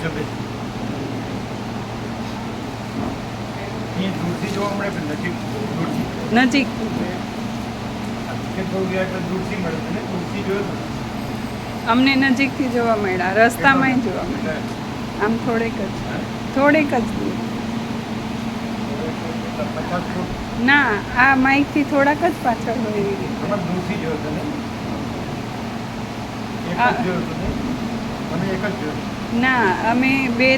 હિસાબે દૂરથી જોવા મળે કે નજીક દૂરથી નજીક દૂરથી મળે છે ને દૂરથી જોયો અમને નજીકથી જોવા મળ્યા, રસ્તામાં જોવા મળ્યા. આમ થોડેક જ દૂર. 50 ફૂટ ના, આ માઇકથી થોડાક જ પાછળ હોય એવી રીતે. અમારે દૂરથી જોયો હતો ને એક જ જોયો હતો ને અમે એક જ જોયો. ના, અમે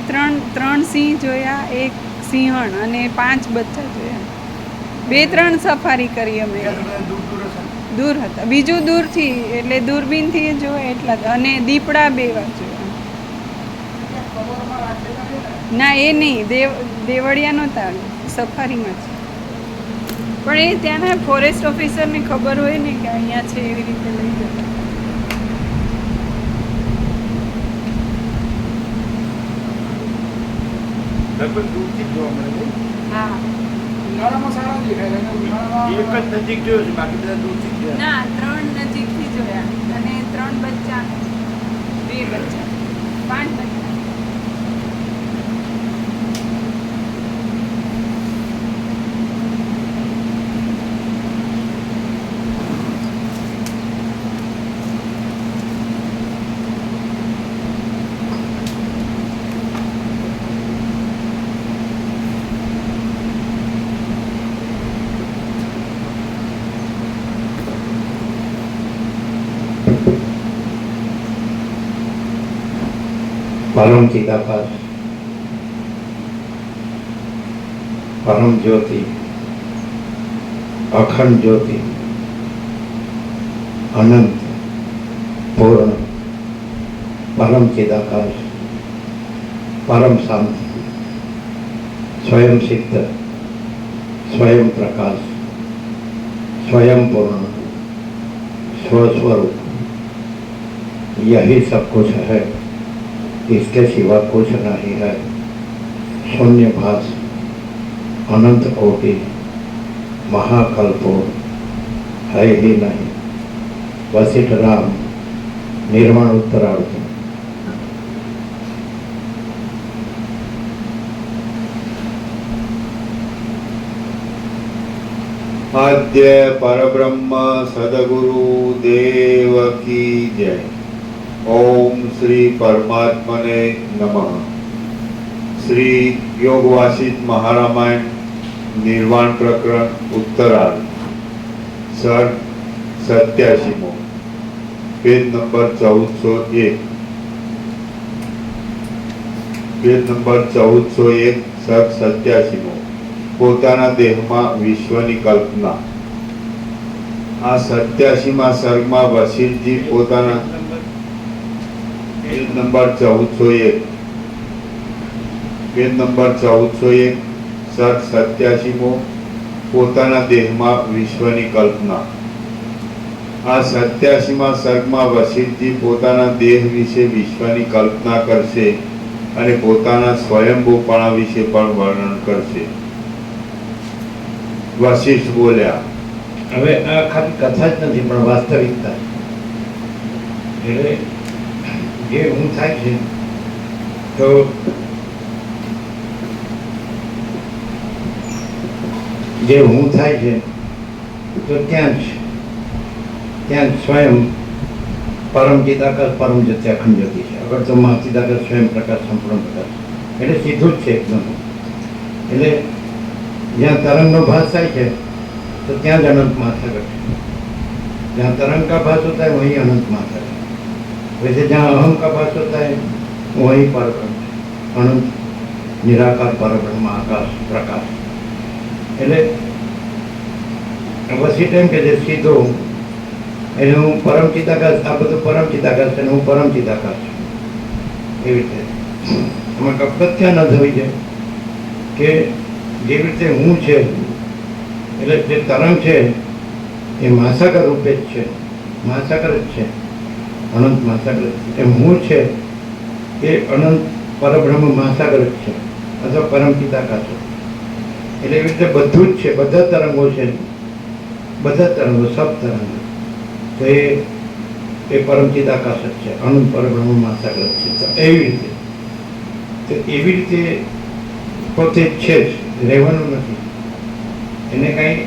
ત્રણ સિંહ જોયા, એક સિંહણ અને 5 બચ્ચા જોયા. 2-3 સફારી કરી અમે. દૂર દૂર હશે દૂર હતા, બીજું દૂરથી એટલે દૂરબીનથી જોયા એટલા જ. અને દીપડા 2 વાર જોયા. ના, એ નહીં, દેવળિયા નહોતા, સફારીમાં છે. પણ એ ત્યાંના ફોરેસ્ટ ઓફિસરને ખબર હોય ને કે અહીંયા છે, એવી રીતે લઈ જતા. લગભગ દૂરથી જ જોવા મળે છે. હા, ઉનાળામાં સારા દેખાય છે. ઉનાળામાં એક જ નજીક જોયો છે, બાકી બધા દૂરથી જ જોયા. ના, 3 નજીકથી જોયા અને 3 બચ્ચા, 2 બચ્ચા, 5 બચ્ચા. परम चिदाकाश, परम ज्योति, अखंड ज्योति, अनंत पूर्ण, परम चिदाकाश, परम शांति, स्वयं सिद्ध, स्वयं प्रकाश, स्वयं पूर्ण, स्वस्वरूप, यही सब कुछ है, इसके सिवा कुछ नहीं है. शून्य भास, अनंत कोटि, महाकल्पो है ही नहीं. वशिष्ठ राम, निर्वाण उत्तरार्थ. आद्य परब्रह्म सदगुरु देव की जय. ओम श्री परमात्मने नमः. श्री योग वासिष्ठ महारामायण निर्वाण प्रकरण उत्तरार्ध सर्ग 87 पेज नंबर 1401. पेज नंबर 1401 सर्ग 87 પોતાના દેહમાં વિશ્વની કલ્પના. આ 87મા સર્ગમાં વશિષ્ઠજી પોતાના पेज नंबर 1401 पेज नंबर 1401 सर्ग 87 પોતાના દેહમાં વિશ્વની કલ્પના. આ 87મા સર્ગમાં વશિષ્ઠજી પોતાના દેહ વિશે વિશ્વની કલ્પના કરશે અને પોતાના સ્વયંભૂપણા વિશે પણ વર્ણન કરશે. વશિષ્ઠ બોલ્યા, હવે આ ખાલી કથા જ નથી પણ વાસ્તવિકતા. એટલે જે હું થાય છે તો જે હું થાય છે તો ત્યાં જ સ્વયં પરમ ચિદાકાશ પરમ જ્યોતિ અખંડ જ્યોતિ છે. અગર તો મહાચિદાકાશ સ્વયં પ્રકાશ સંપૂર્ણ પ્રકાશ, એટલે સીધું જ છે એકદમ. એટલે જ્યાં તરંગનો ભાસ થાય છે તો ત્યાં જ અનંત મહાસાગર છે. जहाँ तरंग का भास होता है वहीं अनंत माता है. वैसे जहाँ अहम का भास होता है वहीं पर अनंत निराकार पर ब्रह्म आकाश प्रकाश. એટલે વશિષ્ઠ એમ કે છે સીધો એટલે હું પરમ ચિદાકાશ, આ બધું પરમ ચિદાકાશ છે, હું પરમ ચિદાકાશ છું. એવી રીતે એમાં કપકથ્યા ન થવી છે કે જેવી રીતે હું છે એટલે જે તરંગ છે એ મહાસાગર રૂપે જ છે, મહાસાગર જ છે, અનંત મહાસાગર. એમ હું છે એ અનંત પરબ્રહ્મ મહાસાગર જ છે અથવા પરમ ચિદાકાશ. એટલે એવી રીતે બધું જ છે, બધા તરંગો છે, બધા તરંગો, સબ તરંગો. તો એ પરમ ચિદાકાશ જ છે, અનંત પરબ્રહ્મ મહાસાગર જ છે. તો એવી રીતે તો એવી રીતે પોતે છે જ, રહેવાનું નથી, એને કાંઈ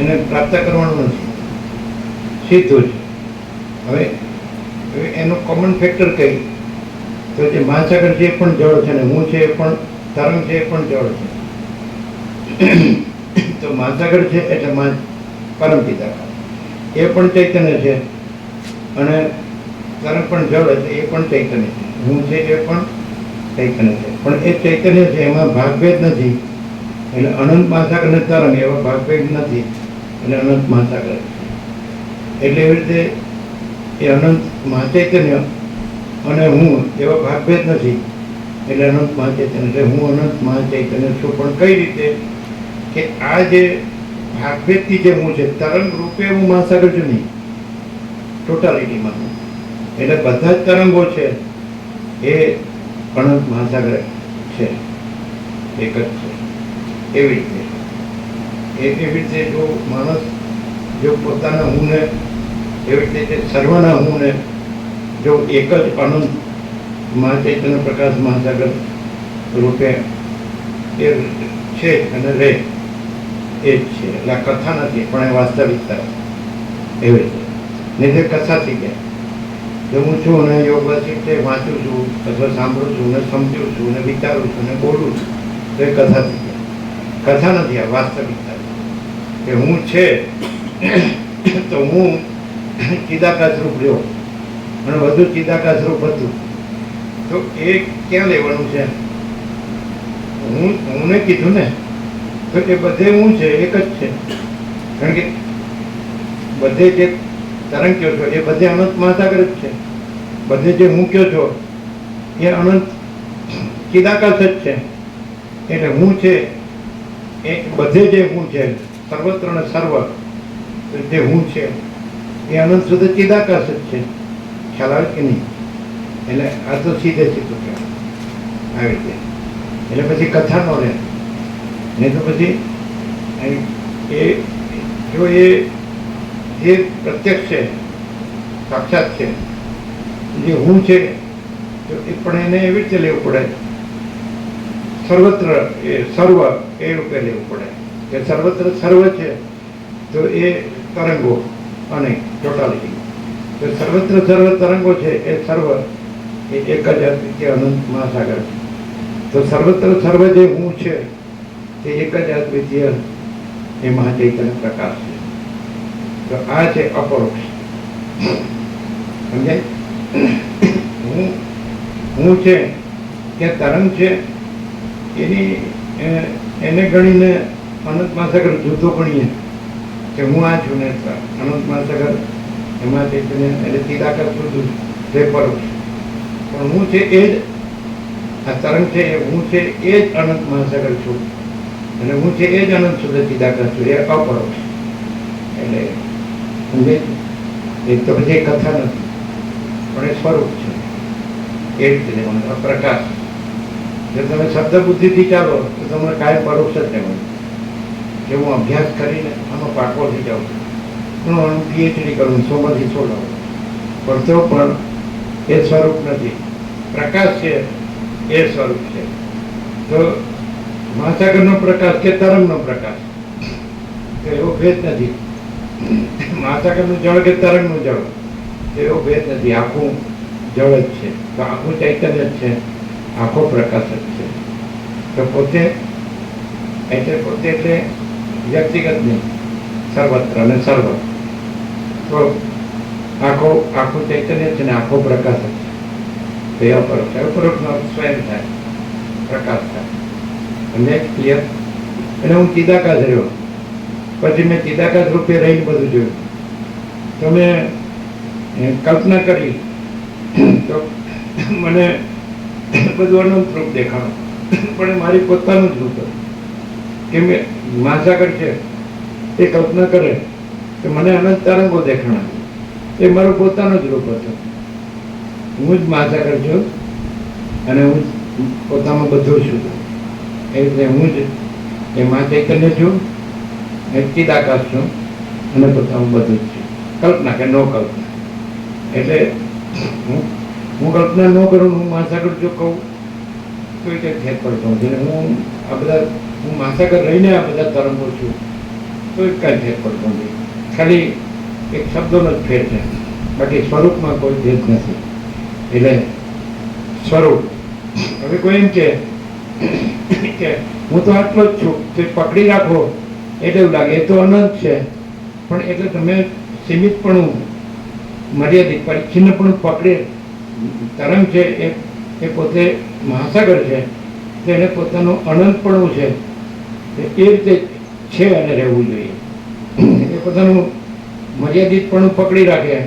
એને પ્રાપ્ત કરવાનું નથી, સીધું જ. હવે એનો કોમન ફેક્ટર કઈ, તો જે મહાસાગર છે એ પણ જળ છે, ને હું છે એ પણ તરંગ છે એ પણ જળ છે. તો મહાસાગર છે એટલે પરમપિતા એ પણ ચૈતન્ય છે, અને તરંગ પણ જળ એટલે એ પણ ચૈતન્ય છે, હું છે એ પણ ચૈતન્ય છે. પણ એ ચૈતન્ય છે એમાં ભાગભેદ નથી, એટલે અનંત મહાસાગર ને તરંગ એવા ભાગભેદ નથી, એટલે અનંત મહાસાગર છે. એટલે એવી રીતે એ અનંત મહાચૈતન્ય અને હું એવા ભાગભેદ નથી, એટલે અનંત મહાચૈતન્ય. એટલે હું અનંત મહાચૈતન્ય છું. પણ કઈ રીતે કે આ જે ભાગભેદથી જે હું છે, તરંગ રૂપે હું મહાસાગર છું નહીં, ટોટાલિટીમાં. એટલે બધા જ તરંગો છે એ અનંત મહાસાગર છે, એક જ છે. એવી રીતે એવી રીતે જો માણસ જો પોતાના હુંને એવી રીતે સર્વના હુંને જો એક જ અનંત મહાચૈતન્ય પ્રકાશ મહાસાગર રૂપે એ છે અને રહે, એ જ છે. એટલે આ કથા નથી, પણ એ વાસ્તવિકતા એવી રીતે. નહીં તો કથા થઈ જાય. જો હું છું ને યોગ વાસિષ્ઠ વાંચું છું અથવા સાંભળું છું ને સમજું છું ને વિચારું છું ને બોલું છું, તો એ કથા થઈ જાય. કથા નથી, આ વાસ્તવિકતા કે હું છે. તો હું ચિદાકાશ રૂપ રહ્યો અને વધુ ચિદાકાશ રૂપ હતું, તો એ ક્યાં લેવાનું છે? હું કીધું ને, તો એ બધે હું છે એક જ છે. કારણ કે બધે જે તરંગ કહો છો એ બધે અનંત મહાસાગર જ છે. બધે જે હું કહો છો એ અનંત ચિદાકાશ જ છે. એટલે હું છે એ બધે જે હું છે, સર્વત્ર ને સર્વ જે હું છે એ અનંત સુધી ચિદાકાશ જ છે. ખ્યાલ આવે કે નહીં? એટલે આ તો સીધે સીધું કહેવાય આવી રીતે. એટલે પછી કથા નો રહે, નહીં તો પછી એ જો એ પ્રત્યક્ષ છે, સાક્ષાત છે, જે હું છે, તો એ પણ એને એવી રીતે લેવું પડે, સર્વત્ર એ સર્વ એ રૂપે લેવું પડે કે સર્વત્ર સર્વ છે, તો એ તરંગો અને ટોટાલિટી. તો સર્વત્ર સર્વ તરંગો છે એ સર્વ એ એક જ અદ્વિતીય અનંત મહાસાગર છે. તો સર્વત્ર સર્વ જે હું છે તે એક જ અદ્વિતીય એ મહાચૈતન્ય પ્રકાશ છે. તો આ છે અપરોક્ષ. સમજાય? હું છે કે તરંગ છે, એની એને ગણીને અનંત મહાસાગર જુદો ગણીએ કે હું આ છું ને અનંત મહાસાગર એમાં ચૈતન્ય એટલે ચિદાકાશ જુદું તે પરોક્ષ. પણ હું છે એ જ આ તરંગ છે, એ હું છે એ જ અનંત મહાસાગર છું, અને હું છે એ જ અનંત સુધી ચિદાકાશ છું, એ અપરોક્ષ. એટલે એ તો પછી કથા નથી, પણ એ સ્વરૂપ છે. એ રીતે લેવાનું પ્રકાશ. જો તમે શબ્દ બુદ્ધિથી ચાલો તો તમારે કાંઈ પરોક્ષ જ લેવાનું. કે હું અભ્યાસ કરીને આમાં પાકો થઈ જાઉં છું, હું પીએચડી કરું 100માંથી 100 લાવું, પણ તો પણ એ સ્વરૂપ નથી. પ્રકાશ છે એ સ્વરૂપ છે. તો મહાસાગરનો પ્રકાશ કે તરંગનો પ્રકાશ એવો ભેદ નથી. મહાસાગરનું જળ કે તરંગનું જળ એવો ભેદ નથી. આખું જળ જ છે, તો આખું ચૈતન્ય જ છે, આખો પ્રકાશ જ છે. તો પોતે એટલે વ્યક્તિગત નહીં, સર્વત્ર અને સર્વ. તો આખું ચૈતન્ય છે ને આખો પ્રકાશ જ છે. તે અપરોક્ષ. અપરોક્ષનો અર્થ સ્વયં થાય, પ્રકાશ થાય. અને ક્લિયર? એટલે હું ચિદાકાશ રહ્યો, પછી મેં ચિદાકાશ રૂપે રહીને બધું જોયું. તો મેં કલ્પના કરી તો મને બધું અનંત રૂપ દેખાણું, પણ એ મારી પોતાનું જ રૂપ હતું. કે મેં મહાસાગર છે એ કલ્પના કરે કે મને અનંત તરંગો દેખાણા, એ મારું પોતાનું જ રૂપ હતું. હું જ મહાસાગર છું અને હું પોતામાં બધું છું. એ રીતે હું જ એ મહાચૈતન્ય છું, એ ચિદાકાશ છું અને પોતાનું બધું જ છું. કલ્પના કે નો કલ્પના. એટલે હું કલ્પના ન કરું, હું મહાસાગર જો કહું કોઈ કંઈ ફેર પડતો નથી. અને હું મહાસાગર રહીને આ બધા તરંગો છું તો કાંઈ ફેર પડતો નથી. ખાલી એક શબ્દોનો જ ફેર છે, બાકી સ્વરૂપમાં કોઈ ભેદ નથી. એટલે સ્વરૂપ હવે કોઈ એમ કે હું તો આટલો જ છું તો એ પકડી રાખો એટલે એવું લાગે એ તો અનંત છે, પણ એટલે તમે સીમિતપણું મર્યાદિત પરિચ્છિન્નપણું પકડે તરંગ છે એ પોતે મહાસાગર છે, તો એને પોતાનું અનંતપણું છે એ રીતે છે અને રહેવું જોઈએ. એ પોતાનું મર્યાદિતપણું પકડી રાખે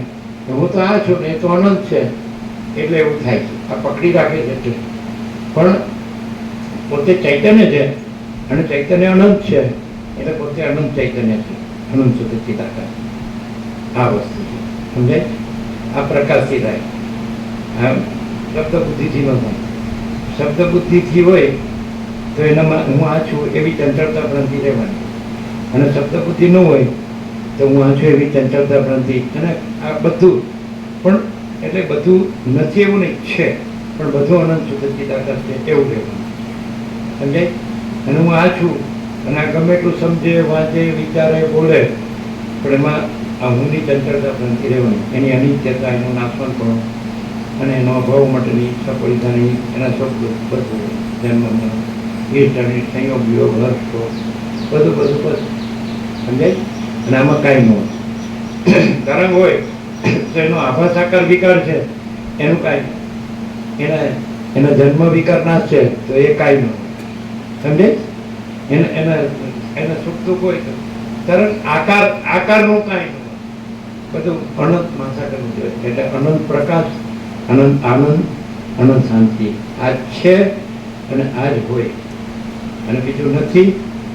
કે હું તો આ છું ને એ તો અનંત છે, એટલે એવું થાય છે. આ પકડી રાખે છે એટલે પણ પોતે ચૈતન્ય છે અને ચૈતન્ય અનંત છે, એટલે પોતે અનંત ચૈતન્ય છે, અનંત સુધી ચિદાકાર. આ વસ્તુ છે, સમજાય? આ પ્રકાશથી થાય. આ શબ્દ બુદ્ધિથી ન થાય. શબ્દ બુદ્ધિથી હોય તો એનામાં હું આ છું એવી ચંચળતા ભ્રાંતિ રહેવાની, અને શબ્દ બુદ્ધિ ન હોય તો હું આ છું એવી ચંચળતા ભ્રાંતિ. અને આ બધું પણ એટલે બધું નથી એવું નહીં, છે પણ બધું અનંત સુધી ચિદાકાર છે એવું રહેવાનું, સમજાય? અને હું આ છું અને આ ગમે એટલું સમજે, વાંચે, વિચારે, બોલે, પણ એમાં આ હુંની ચંચળતા ભ્રાંતિ રહેવાની, એની અનિત્યતા, એનું નાશવંતપણું અને એનો અભાવ માટેની સફળતાની એના શબ્દ બધું જન્મનો ઈર્ષાની સંયોગ વિયોગ હર્ષ બધું બસ, સમજાય? અને આમાં કાંઈ ન હોય. તરંગ હોય તો એનો આભાસ આકાર વિકાર છે, એનું કાંઈ એના જન્મ વિકાર નાશ છે તો એ કાંઈ ન હોય, સમજે? એના સુખ દુઃખ હોય તો તરંગ આકારનું કાંઈ ન હોય, બધું અનંત મહાસાગરનું જોઈએ. એટલે અનંત પ્રકાશ, અનંત આનંદ, અનંત શાંતિ આ છે અને આ જ હોય, અને બીજું નથી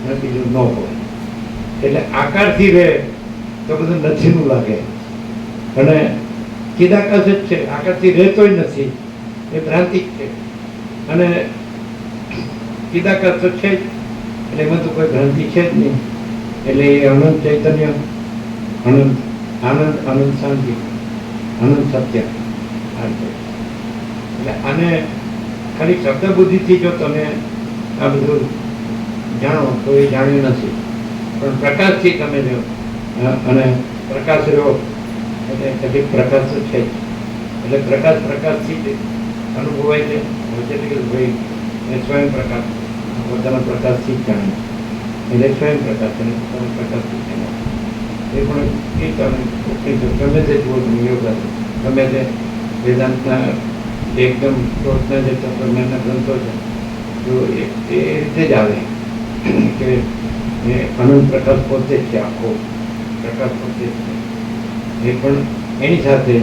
અને બીજું ન હોય. એટલે આકારથી રહે તો બધું નથીનું લાગે, અને ચિદાકાશ જ છે, આકારથી રહેતોય નથી, એ ભ્રાંતિ જ છે. અને ચિદાકાશ તો છે જ, એટલે એમાં તો કોઈ ભ્રાંતિ છે જ નહીં. એટલે એ અનંત ચૈતન્ય, અનંત આનંદ, અનંત શાંતિ, અનંત સત્ય. એટલે આને ખાલી શબ્દ બુદ્ધિથી જો તમે આ બધું જાણો તો એ જાણ્યું નથી, પણ પ્રકાશથી તમે જો અને પ્રકાશ રહ્યો એટલે કદી પ્રકાશ તો છે જ. એટલે પ્રકાશથી જ અનુભવાય છે. એટલે કે ભાઈ એ સ્વયં પ્રકાશ પોતાના પ્રકાશથી જ જાણે, એટલે સ્વયં પ્રકાશ અને પોતાના પ્રકાશથી જાણે. એ પણ એ તમે તે જુઓ, તમે યોગા ગમે તે વેદાંતના એકદમ ટોચના જે તત્વજ્ઞાનના ગ્રંથો છે તો એ રીતે જ આવે કે એ અનંત પ્રકાશ પોતે જ છે, આખો પ્રકાશ પોતે જ છે. એ પણ એની સાથે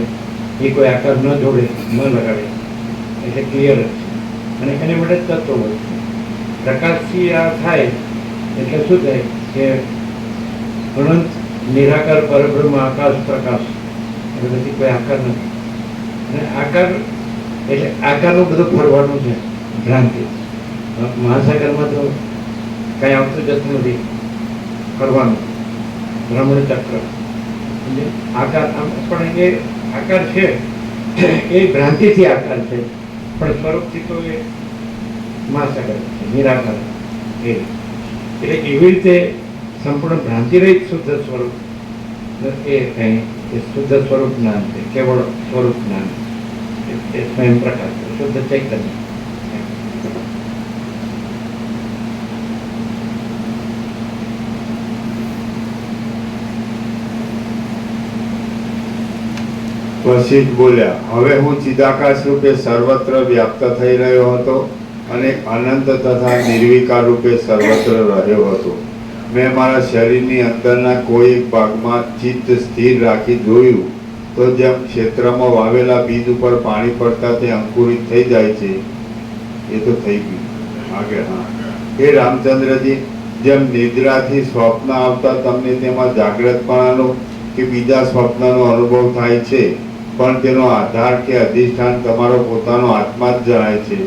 એ કોઈ આકાર ન જોડે, ન લગાડે, એટલે ક્લિયર જ છે. અને એને માટે તત્વો હોય છે. પ્રકાશથી આ થાય એટલે શું થાય કે અનંત નિરાકાર પરબ્રહ્મ આકાશ પ્રકાશ, એટલે પછી કોઈ આકાર નથી. અને આકાર એટલે આકારનું બધું ફરવાનું છે, ભ્રાંતિ. મહાસાગરમાં તો કાંઈ આવતું જતું નથી, ફરવાનું ભ્રમણ ચક્ર. આકાર પણ એ આકાર છે એ ભ્રાંતિથી આકાર છે, પણ સ્વરૂપથી તો એ મહાસાગર છે, નિરાકાર. એટલે એવી રીતે સંપૂર્ણ ભ્રાંતિ રહિત શુદ્ધ સ્વરૂપ એ કંઈ શુદ્ધ સ્વરૂપ જ્ઞાન છે, કેવળ સ્વરૂપ જ્ઞાન એ સ્વયં પ્રકાશ છે, શુદ્ધ ચૈતન્ય. વશિષ્ઠ બોલ્યા, હવે હું ચિદાકાશ રૂપે સર્વત્ર વ્યાપ્ત થઈ રહ્યો હતો અને અનંત તથા નિર્વિકાર રૂપે સર્વત્ર રહ્યો હતો. મેં મારા શરીરની અંદરના કોઈ એક ભાગમાં ચિત્ત સ્થિર રાખી જોયું તો જેમ ક્ષેત્રમાં વાવેલા બીજ ઉપર પાણી પડતા તે અંકુરિત થઈ જાય છે, એ તો થઈ ગયું. આગળ હા, હે રામચંદ્રજી, જેમ નિદ્રાથી સ્વપ્ન આવતા તમને તેમાં જાગ્રતપણાનો કે બીજા સ્વપ્નનો અનુભવ થાય છે, પણ તેનો આધાર કે અધિષ્ઠાન તમારો પોતાનો આત્મા જ જણાય છે,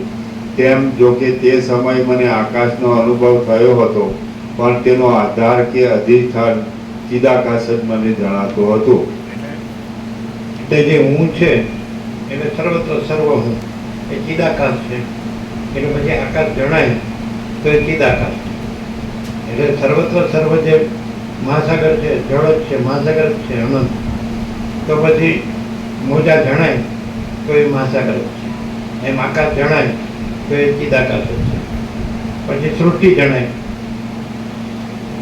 તેમ જો કે તે સમયે મને આકાશનો અનુભવ થયો હતો, પણ તેનો આધાર કે અધિષ્ઠાન ચિદાકાશ જ મને જણાતું હતું. એટલે જે હું છે એટલે સર્વત્ર સર્વ હું એ ચિદાકાશ છે, એટલે પછી આકાશ જણાય તો એ ચિદાકાશ એટલે સર્વત્ર સર્વ જે મહાસાગર છે જળ જ છે, મહાસાગર જ છે અનંત, તો પછી મોજા જણાય તો એ મહાસાગર જ છે, એમ આકાશ જણાય તો એ ચિદાકાશ જ છે. પછી સૃષ્ટિ જણાય,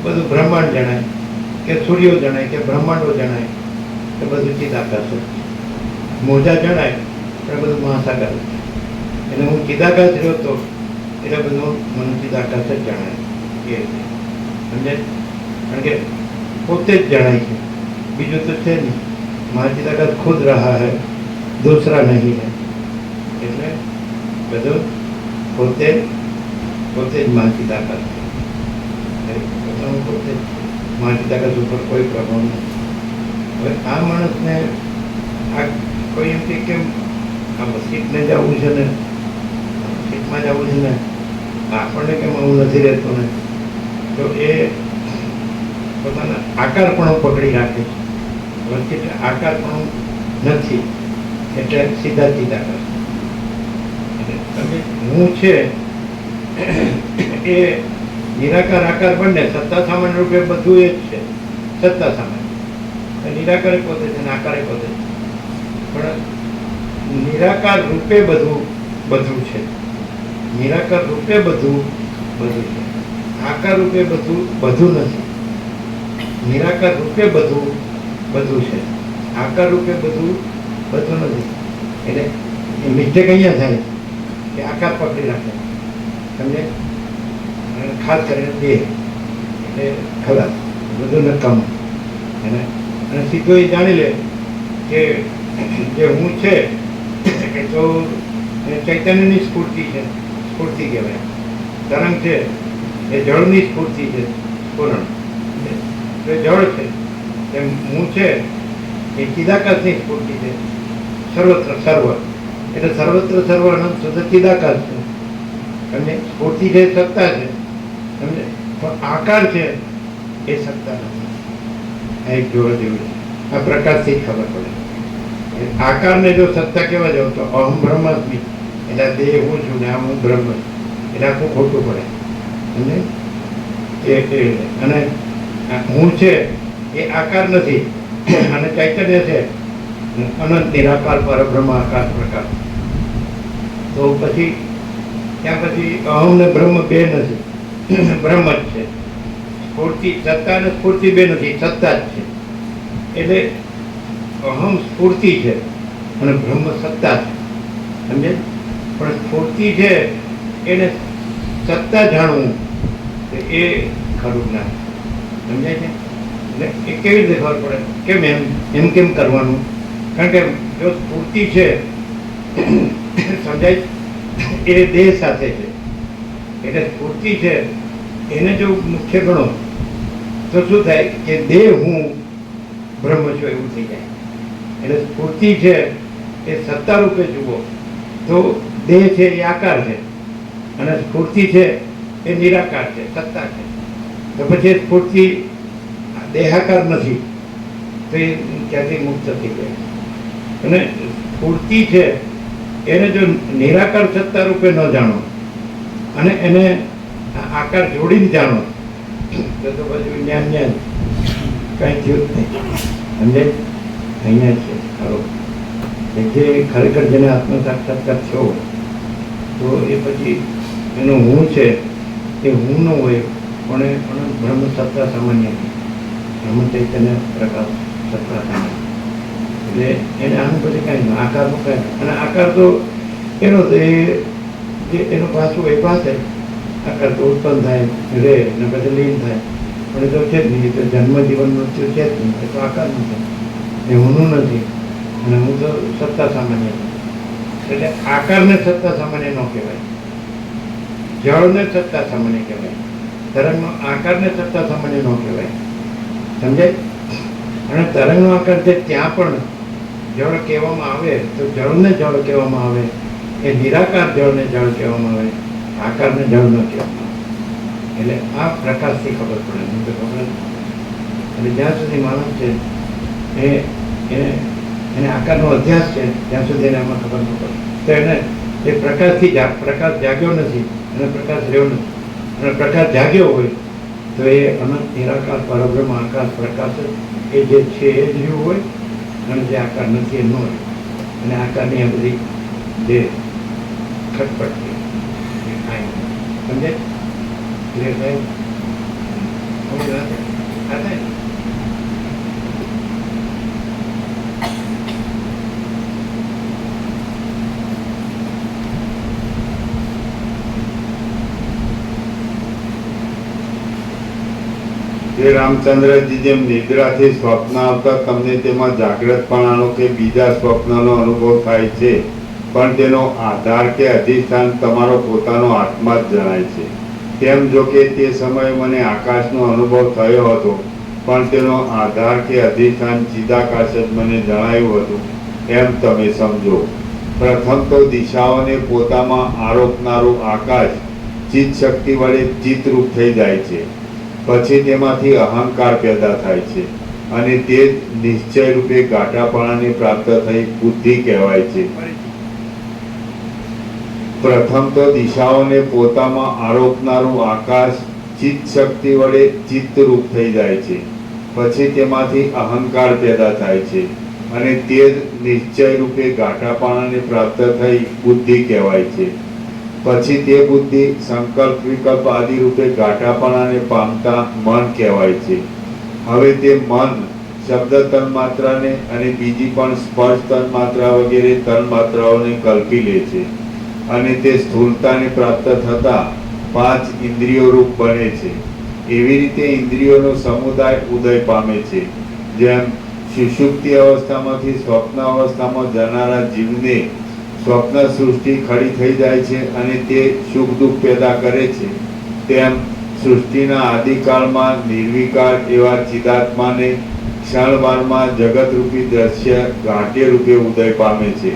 બધું બ્રહ્માંડ જણાય કે સૂર્યો જણાય કે બ્રહ્માંડો જણાય તો બધું ચિદાકાશ જ છે. મોજા જણાય તો બધું મહાસાગર જ છે. એટલે હું ચિદાકાશ રહ્યો તો એટલે બધું મને ચિદાકાશ જ જણાય એ રીતે સમજાય. કારણ કે પોતે જ જણાય છે, બીજું તો છે નહીં. મહાચિદાકાશ ખુદ રહા હૈ, દૂસરા નહીં હૈ. એટલે બધું પોતે પોતે જ મહાચિદાકાશ છે. પોતે મહાચિદાકાશ ઉપર કોઈ પ્રભાવ નથી. હવે આ માણસને આ કોઈ એમ કે કેમ આ મસ્જિદને જવું છે ને મસ્જિદમાં જવું છે ને આપણને કેમ આવું નથી રહેતું ને, તો એ પોતાના આકારપણું પકડી રાખે છે. વચ્ચે આકારપણું નથી એટલે સીધા ચિદાકાશ. એટલે તમે હું છે એ નિરાકાર આકાર બંને સત્તા સામાન્ય રૂપે બધું એ જ છે. સત્તા સામાન્ય નિરાકાર પોતે છે ને આકાર પોતે છે, પણ નિરાકાર રૂપે બધું બધું છે. નિરાકાર રૂપે બધું બધું છે, આકાર રૂપે બધું બધું નથી. નિરાકાર રૂપે બધું બધું છે, આકાર રૂપે બધું બધું નથી. એટલે મિસ્ટેક અહીંયા થાય કે આકાર પકડી રાખે, સમજે. ખાસ કરીને દેહ એટલે ખલાસ, બધું નકામું. અને સીધો એ જાણી લે કે જે હું છે એ તો ચૈતન્યની સ્ફૂર્તિ છે, સ્ફૂર્તિ કહેવાય. તરંગ છે એ જળની સ્ફૂર્તિ છે, સ્ફુરણ. એ જળ છે એમ હું છે એ ચિદાકાશની સ્ફૂર્તિ છે, સર્વત્ર સર્વ. એટલે સર્વત્ર સર્વ અનંત શુદ્ધ ચિદાકાશ છે. સમજે. સ્ફૂર્તિ છે સત્તા છે, સમજે. પણ આકાર છે એ સત્તા નથી. આ એક જોવા જેવું છે. આ પ્રકાશથી જ ખબર પડે. આકારને જો સત્તા કહેવા જાવ તો અહમ બ્રહ્માસ્મિ એટલે દેહ હું છું ને આ હું બ્રહ્મ, એટલે આખું ખોટું પડે. સમજે. અને હું છે એ આકાર નથી અને ચૈતન્ય છે અનંત નિરાકાર પરબ્રહ્મ આકાર પ્રકાર. તો પછી ત્યાં પછી અહમ ને બ્રહ્મ બે નથી, બ્રહ્મ જ છે. સ્ફૂર્તિ સત્તા અને સ્ફૂર્તિ બે નથી, સત્તા જ છે. એટલે અહમ સ્ફૂર્તિ છે અને બ્રહ્મ સત્તા છે, સમજે. પણ સ્ફૂર્તિ છે એને સત્તા જાણવું એ ખરું ના, સમજાય છે. એટલે એ કેવી રીતે ખબર પડે કેમ એમ કેમ કરવાનું? કારણ કે જો સ્ફૂર્તિ છે સમજાય એ દેહ સાથે છે, એટલે સ્ફૂર્તિ છે એને જો મુખ્ય ગણો તો શું થાય કે દેહ હું બ્રહ્મ છું એવું થઈ જાય. એટલે સ્ફૂર્તિ છે એ સત્તા રૂપે જુઓ તો દેહ છે એ આકાર છે અને સ્ફૂર્તિ છે એ નિરાકાર છે, સત્તા છે. તો પછી સ્ફૂર્તિ દેહાકાર નથી તો એ ક્યાંથી મુક્ત થઈ જાય. અને સ્ફૂર્તિ છે એને જો નિરાકાર સત્તા રૂપે ન જાણો અને એને આકાર જોડીને જાણો તો પછી જ્ઞાન જ્ઞાન કઈ થયું જ નહીં, સમજે. અહીંયા છે ખરો જે ખરેખર જેને આત્મ સાક્ષાત્કાર થયો તો એ પછી એનો હું છે એ હું ન હોય પણ બ્રહ્મ સત્તા સામાન્ય, બ્રહ્મ ચૈતન્ય પ્રકાશ સત્તા સામાન્ય. એટલે એને આનું પછી કાંઈ નહીં, આકારનું કાંઈ નહીં. અને આકાર તો એનો તો એ જે એનું પાછું એ પાસે આકાર તો ઉત્પન્ન થાય રહે ને પછી લીન થાય, પણ એ તો છે જ નહીં. એ તો જન્મ જીવન મૃત્યુ છે જ નહીં, એ તો આકારનું છે, એ હુંનું નથી. અને હું તો સત્તા સામાન્ય છું. એટલે આકારને સત્તા સામાન્ય ન કહેવાય, જળને સત્તા સામાન્ય કહેવાય, તરંગનો આકારને સત્તા સામાન્ય ન કહેવાય, સમજાય. અને તરંગનો આકાર છે ત્યાં પણ જળ કહેવામાં આવે તો જળને જળ કહેવામાં આવે, એ નિરાકાર જળને જળ કહેવામાં આવે, આકારને જળ ન કહેવામાં આવે. એટલે આ પ્રકાશથી ખબર પડે, નહીં તો ખબર નથી. અને જ્યાં સુધી માણસ છે એને આકારનો અભ્યાસ છે ત્યાં સુધી એને આમાં ખબર ન પડે. તો એને એ પ્રકાશ જાગ્યો નથી અને પ્રકાશ રહ્યો નથી, અને પ્રકાશ જાગ્યો હોય તો એ અનંત નિરાકાર પરબ્રહ્મ આકાશ પ્રકાશ જ એ જે છે એ જ રહ્યું હોય, અને જે આકાર નથી એ ન હોય. અને આકારની આ બધી જે ખટપટ છે એ કાંઈ સમજે ક્લિયર થાય થાય. શ્રી રામચંદ્રજી જેમ નિદ્રાથી સ્વપ્ન આવતા તમને તેમાં જાગ્રતપણાનો કે બીજા સ્વપ્નનો અનુભવ થાય છે, પણ તેનો આધાર કે અધિષ્ઠાન તમારો પોતાનો આત્મા જ જણાય છે. તેમ જો કે તે સમયે મને આકાશનો અનુભવ થયો હતો, પણ તેનો આધાર કે અધિષ્ઠાન ચિદાકાશ જ મને જણાયું હતું, એમ તમે સમજો. પ્રથમ તો દિશાઓને પોતામાં આરોપનારું આકાશ ચિત્ત શક્તિ વડે ચિત્તરૂપ થઈ જાય છે. પછી તેમાંથી અહંકાર પેદા થાય છે, અને તે નિશ્ચય રૂપે ગાઢાપણાને પ્રાપ્ત થઈ બુદ્ધિ કહેવાય છે. પ્રથમ તો દિશાઓને પોતામાં આરોપનારું આકાશ ચિત્ત શક્તિ વડે ચિત્તરૂપ થઈ જાય છે. પછી તેમાંથી અહંકાર પેદા થાય છે, અને તે જ નિશ્ચય રૂપે ગાઢાપણાને પ્રાપ્ત થઈ બુદ્ધિ કહેવાય છે. પછી તે બુદ્ધિ સંકલ્પ વિકલ્પ આદિ રૂપે ગાઢાપણાને પામતા મન કહેવાય છે. હવે તે મન શબ્દ તન્માત્રાને અને બીજી પણ સ્પર્શ તન્માત્રા વગેરે તન્માત્રાઓને કલ્પી લે છે, અને તે સ્થૂળતાને પ્રાપ્ત થતા 5 ઇન્દ્રિયો રૂપ બને છે. એવી રીતે ઇન્દ્રિયોનો સમુદાય ઉદય પામે છે. જેમ સુષુપ્તિ અવસ્થામાંથી સ્વપ્ન અવસ્થામાં જનારા જીવને સ્વપ્ન સૃષ્ટિ ખડી થઈ જાય છે, અને તે સુખ દુઃખ પેદા કરે છે, તેમ સૃષ્ટિના આદિકાળમાં નિર્વિકાર એવા ચિદાત્માને ક્ષણવારમાં જગતરૂપી દ્રશ્ય ગાંઠ્ય રૂપે ઉદય પામે છે.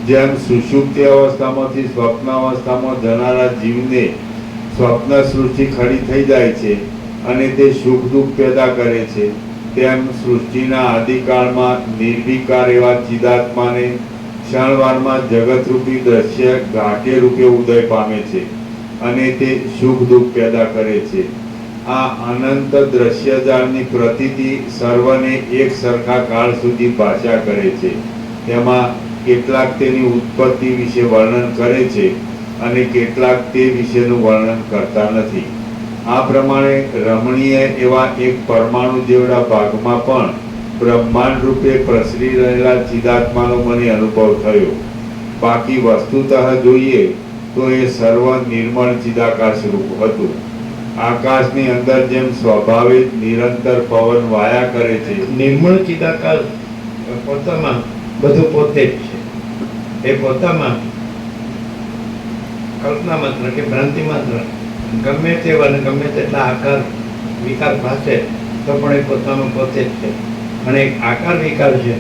જેમ સુષુપ્તિ અવસ્થામાંથી સ્વપ્ન અવસ્થામાં જનારા જીવને સ્વપ્ન સૃષ્ટિ ખડી થઈ જાય છે, અને તે સુખ દુઃખ પેદા કરે છે, તેમ સૃષ્ટિના આદિકાળમાં નિર્વિકાર એવા ચિદાત્માને ક્ષણવારમાં જગતરૂપી દ્રશ્ય ગાંઠ્ય રૂપે ઉદય પામે છે, અને તે સુખ દુઃખ પેદા કરે છે. આ અનંત દ્રશ્યજાળની પ્રતીતિ સર્વને એક સરખા કાળ સુધી ભાષા કરે છે. તેમાં કેટલાક તેની ઉત્પત્તિ વિશે વર્ણન કરે છે, અને કેટલાક તે વિશેનું વર્ણન કરતા નથી. આ પ્રમાણે રમણીય એવા એક પરમાણુ જેવડા ભાગમાં પણ બ્રહ્માંડ રૂપે પ્રસરી રહેલા ચિદાત્માનો મને અનુભવ થયો. બાકી વસ્તુતઃ જોઈએ તો એ સર્વ નિર્મળ ચિદાકાશ રૂપ હતું. આકાશની અંદર જેમ સ્વભાવે નિરંતર પવન વાયા કરે છે, નિર્મળ ચિદાકાશ પોતામાં બધું પોતે જ છે. એ પોતામાં કલ્પના માત્ર કે ભ્રાંતિ માત્ર ગમે તેવા અને ગમે તેટલા આકાર વિકાર ભાષે તો પણ એ પોતામાં પોતે જ છે. અને એક આકાર વિકાર છે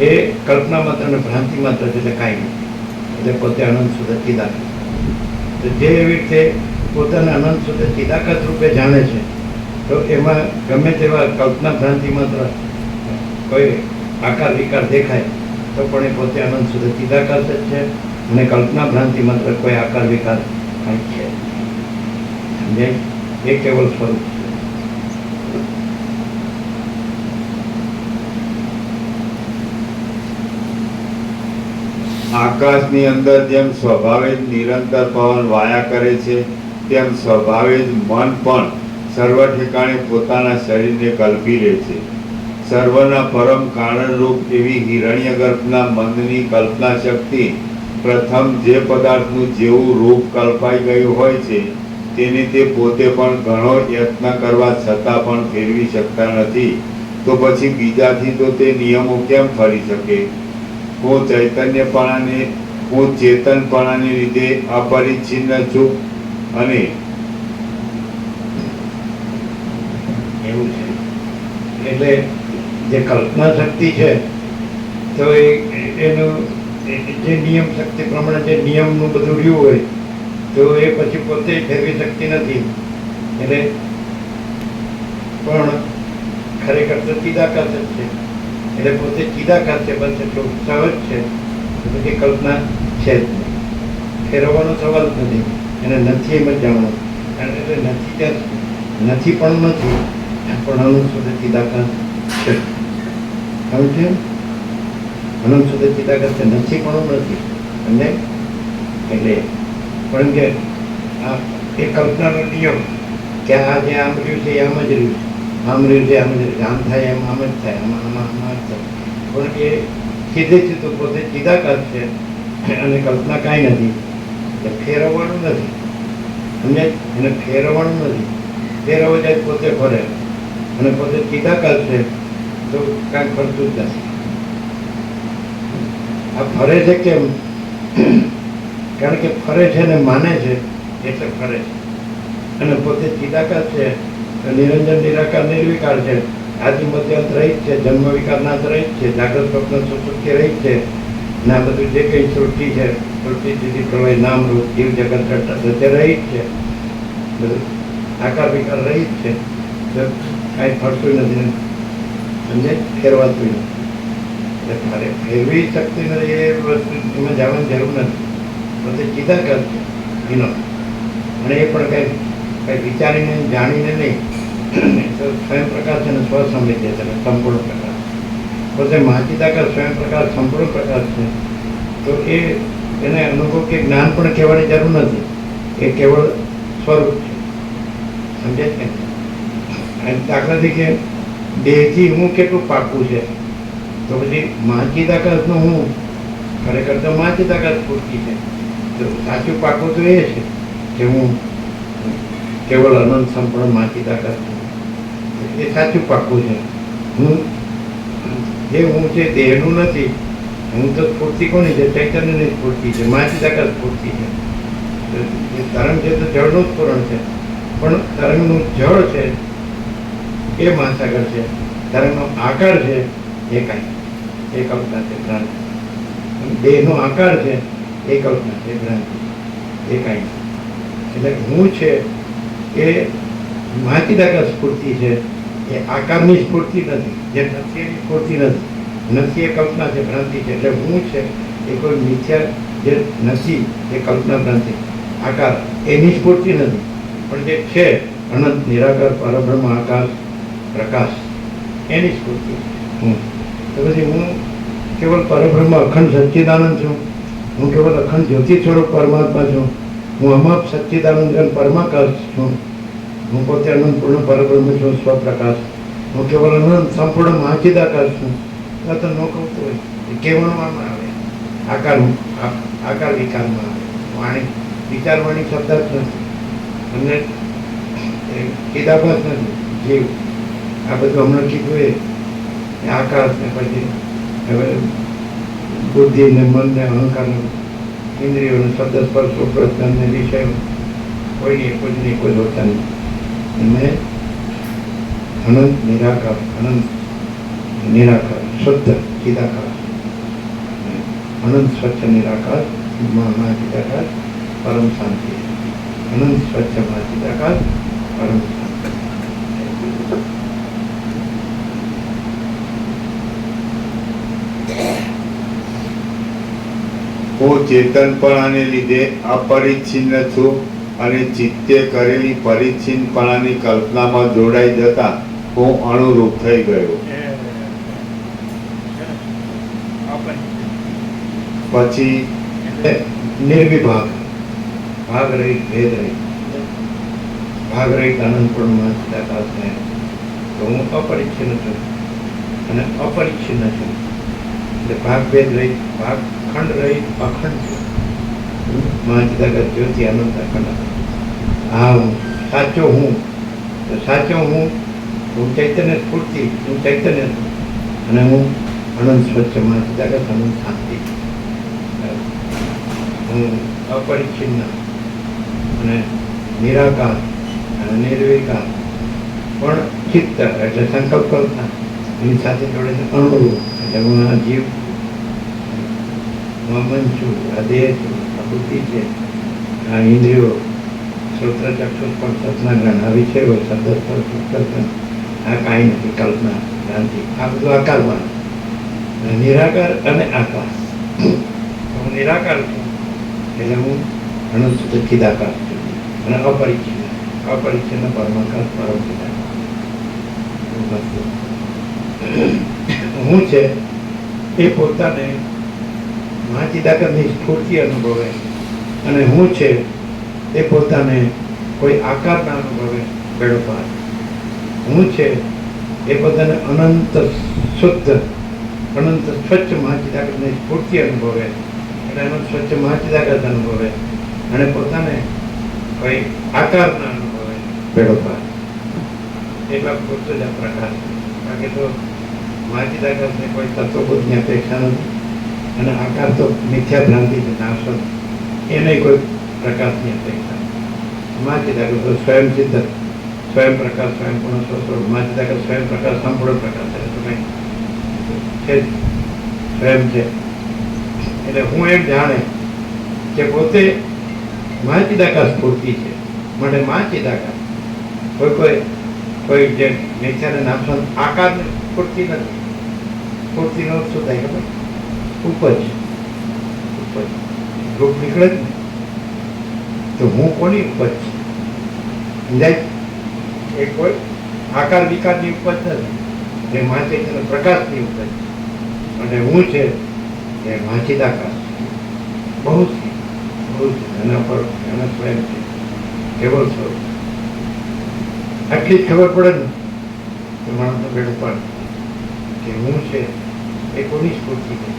એ કલ્પના માત્ર અને ભ્રાંતિ માત્ર છે, એટલે કાંઈ નથી. એટલે પોતે અનંત શુદ્ધ ચિદાકાશ. જે એવી રીતે પોતાના અનંત શુદ્ધ ચિદાકાશ રૂપે જાણે છે, તો એમાં ગમે તેવા કલ્પના ભ્રાંતિ માત્ર કોઈ આકાર વિકાર દેખાય તો પણ એ પોતે અનંત શુદ્ધ ચિદાકાશ જ છે, અને કલ્પના ભ્રાંતિ માત્ર કોઈ આકાર વિકાર કાંઈ છે. એ કેવલ સ્વરૂપ છે. આકાશની અંદર જેમ સ્વભાવે જ નિરંતર પવન વાયા કરે છે, તેમ સ્વભાવે જ મન પણ સર્વ ઠેકાણે પોતાના શરીરને કલ્પી લે છે. સર્વના પરમ કારણરૂપ એવી હિરણ્યગર્ભના મનની કલ્પના શક્તિ પ્રથમ જે પદાર્થનું જેવું રૂપ કલ્પાઈ ગયું હોય છે, તેને તે પોતે પણ ઘણો યત્ન કરવા છતાં પણ ફેરવી શકતા નથી. તો પછી બીજાથી તો તે નિયમો કેમ ફરી શકે? હું ચેતનપણાને લીધે અપરિચ્છિન્ન છું, અને એવું છે. એટલે જે કલ્પના શક્તિ છે તો એનું જે નિયમ શક્તિ પ્રમાણે જે નિયમનું બધું રહ્યું હોય તો એ પછી પોતે ફેરવી શકતી નથી. એટલે પણ ખરેખર તો ચિદાકાશ જ છે. એટલે પોતે ચિદાકાશ છે, બસ એટલું સહજ છે. તો પછી કલ્પના છે જ નહીં. ફેરવવાનો સવાલ જ નથી, એને નથી એમ જ જાણવું. કારણ કે નથી ત્યાં નથી પણ નથી, પણ અનંત સુધી ચિદાકાશ છે. સમજ છે? અનંત સુધી ચિદાકાશ છે, નથી પણ નથી. અને એટલે પણ કે આ એ કલ્પનાનો નિયમ કે આ જે આમ રહ્યું છે એ આમ જ રહ્યું છે, આમ રહ્યું છે આમ જ રહ્યું છે, આમ થાય એમ આમ જ થાય, આમાં આમાં આમાં જ થાય. પણ એ સીધે સીધું પોતે ચિદાકાશ છે અને કલ્પના કાંઈ નથી. એટલે ફેરવવાનું નથી. સમજે? એને ફેરવવાનું નથી. ફેરવવા જાય પોતે ફરે અને પોતે ચિદાકાશ છે તો કાંઈ ફરતું જ નથી. આ ફરે છે કેમ? કારણ કે ફરે છે ને માને છે એટલે ફરે છે. અને પોતે ચિદાકાશ છે, નિરંજન નિરાકાર નિર્વિકાર છે, આદિ મધ્યાંત રહિત છે, જન્મ વિકારનાથ રહિત છે, જાગ્રત સ્વપ્ન સુસુપ્તિ રહિત છે. અને આ બધું જે કંઈ સૃષ્ટિ છે, સૃષ્ટિ સ્થિતિ પ્રલય નામ રૂપ જીવ જગત ઘટના તે રહિત છે, બધું આકાર વિકાર રહિત છે. તો કાંઈ ફરતું નથી, સમજે? ફેરવાતું નથી. એટલે ફેરવી શકતી નથી એ વસ્તુ એમાં જવાની જરૂર નથી. પોતે ચિદાકાશ છે એનો. અને એ પણ કંઈ વિચારીને જાણીને નહીં, તો સ્વયં પ્રકાશ અને સ્વસંવેદ્ય છે, સંપૂર્ણ પ્રકાશ. પોતે મહાચિદાકાશ સ્વયં પ્રકાશ સંપૂર્ણ પ્રકાશ છે. તો એને અનુભવ કે જ્ઞાન પણ કહેવાની જરૂર નથી. એ કેવળ સ્વરૂપ છે. સમજાય છે? દાખલાથી કે દેહથી હું કેટલું પાકું છે, તો પછી મહાચિદાકાશનું હું ખરેખર તો મહાચિદાકાશ પૂરતી છે. તો સાચું પાકું તો એ છે કે હું કેવળ અનંત સંપૂર્ણ મહાચિદાકાશ છું. એ સાચું પાકું છે. હું જે હું છે દેહનું નથી. હું તો સ્ફૂર્તિ કોની છે? ચૈતન્યની સ્ફૂર્તિ છે, મહાચિદાકાશ સ્ફૂર્તિ છે. એ તરંગ છે તો જળનું જ પૂરણ છે, પણ તરંગનું જળ છે એ મહાસાગર છે. તરંગનો આકાર છે એ કાંઈ, એ કલ્પના છે, ભ્રાંતિ. દેહનો આકાર છે એ કલ્પના છે, ભ્રાંતિ. એ કાંઈ. એટલે હું છે એ મહાચિદાકાશ સ્ફૂર્તિ છે. એ આકારની સ્ફૂર્તિ નથી, જે નથી એની સ્ફૂર્તિ નથી. નથી એ કલ્પના છે, ભ્રાંતિ છે. એટલે હું છે એ કોઈ મિથ્યા જે નથી એ કલ્પના ભ્રાંતિ આકાર એની સ્ફૂર્તિ નથી. પણ જે છે અનંત નિરાકાર પરબ્રહ્મ આકાશ પ્રકાશ એની સ્ફૂર્તિ હું. તો પછી હું કેવલ પરબ્રહ્મ અખંડ સચ્ચિદાનંદ છું. હું કેવલ અખંડ જ્યોતિ સ્વરૂપ પરમાત્મા છું. હું અમાપ સચ્ચિદાનંદ પરમાકાશ છું. હું પોતે અનંત પૂર્ણ પરબ્રહ્મ છું, સ્વપ્રકાશ. હું કેવલ અનંત સંપૂર્ણ મહાચિદાકાશ છું. તો ન કહું તો એ કહેવામાં આવે, આકાર વિકારમાં આવે. વાણી વિચારવાણી શબ્દ જ નથી, અને ચિદાભાસ નથી, જીવ. આ બધું હમણાં કીધું એ આકાશ ને પછી હવે બુદ્ધિ ને મન ને અહંકાર ને ઇન્દ્રિયો ને શબ્દ સ્પર્શ પ્રજ્ઞાન ને વિષયો કોઈની કોઈ હોતા નહીં. મેં અનંત નિરાકાર શુદ્ધ ચિદાકાશ, અનંત સ્વચ્છ નિરાકાર મહાચિદાકાશ પરમ શાંતિ, અનંત સ્વચ્છ મહાચિદાકાશ પરમ શાંતિ. હું ચેતનપણાને લીધે અપરિચ્છિન્ન છું અને ચિત્તે કરેલી પરિચ્છિન્નપણાની કલ્પનામાં જોડાઈ જતા હું અણુરૂપ થઈ ગયો. પછી નિર્વિભાગ ભાગ રહિત ભેદ રહિત ભાગ રહિત આનંદપૂર્ણ મહાચિદાકાશ ને તો હું અપરિચ્છિન્ન છું અને અપરિચ્છિન્ન છું. એટલે ભાગ ભેદ રહિત, ભાગ ખંડ રહિત, અખંડ છું. મહાચિદાકાશ જ્યોતિ આનંદ અખંડ. હા હું સાચો હું. સાચો હું ચૈતન્ય સ્ફૂર્તિ, હું ચૈતન્ય છું. અને હું અનંત સ્વચ્છ મહાચિદાકાશ અનંત શાંતિ. હું અપરિચ્છિન્ન અને નિરાકાર અને નિર્વિકાર પણ ચિત્ત એટલે સંકલ્પ કરતા એની સાથે જોડે છે અણુરૂપ. એટલે હું આ જીવ, હું મન છું, આ દેહ છું, આ બુદ્ધિ છે, આ ઇન્દ્રિયો શ્રોત્ર ચક્ષુ પણ સપના જ્ઞાન આ વિષયો શબ્દ સ્પર્શ આ કાંઈ નથી, કલ્પના ભ્રાંતિ. આ બધું આકારમાં નિરાકાર અને આકાશ. હું નિરાકાર છું એટલે હું અનંત શુદ્ધ ચિદાકાર છું અને અપરિચ્છિન્ન પરમાકાર પરમ ચિદાકાર. હું છે એ પોતાને મહાચિદાકારની સ્ફૂર્તિ અનુભવે અને હું છે એ પોતાને કોઈ આકારના અનુભવે બેડો પાર. હું છે એ પોતાને અનંત શુદ્ધ અનંત સ્વચ્છ મહાચિદાકારની સ્ફૂર્તિ અનુભવે એટલે અનંત સ્વચ્છ મહાચિદાકાર અનુભવે અને પોતાને કોઈ આકારના અનુભવે બેડો પાર. એટલા પૂરતો જ આ પ્રકાશ. બાકી તો મહાચિદાકારને કોઈ તત્વબોધની અપેક્ષા નથી અને આકાર તો મિથ્યા ભ્રાંતિ છે, નાશો એને કોઈ પ્રકાશની અપેક્ષા. મહાચિદાકાર તો સ્વયં સિદ્ધ, સ્વયં પ્રકાશ, સ્વયં પૂર્ણ સ્વસ્વરૂપ. મહાચિદાકાર સ્વયં પ્રકાશ, સંપૂર્ણ પ્રકાશ છે, તો કંઈ છે જ, સ્વયં છે. એટલે હું એમ જાણે કે પોતે મહાચિદાકાર સ્ફૂર્તિ છે માટે મહાચિદાકાર કોઈ જે મિથ્યાને નાશો આકારને સ્ફૂર્તિ નથી. સ્ફૂર્તિનો શું થાય ખબર? ઉપજ રૂપ નીકળે જ ને. તો હું કોની ઉપજ છું? સમજાય? એ કોઈ આકાર વિકારની ઉપજ નથી, એ મહાચૈતન્ય પ્રકાશની ઉપજ અને હું છે એ મહાચિદાકાર બહુ એના પર એના સ્વયં છે કેવળ સ્વરૂપ. આટલી જ ખબર પડે ને તો માણસનો બેડો પાડ કે હું છે એ કોની સ્ફૂર્તિ છે.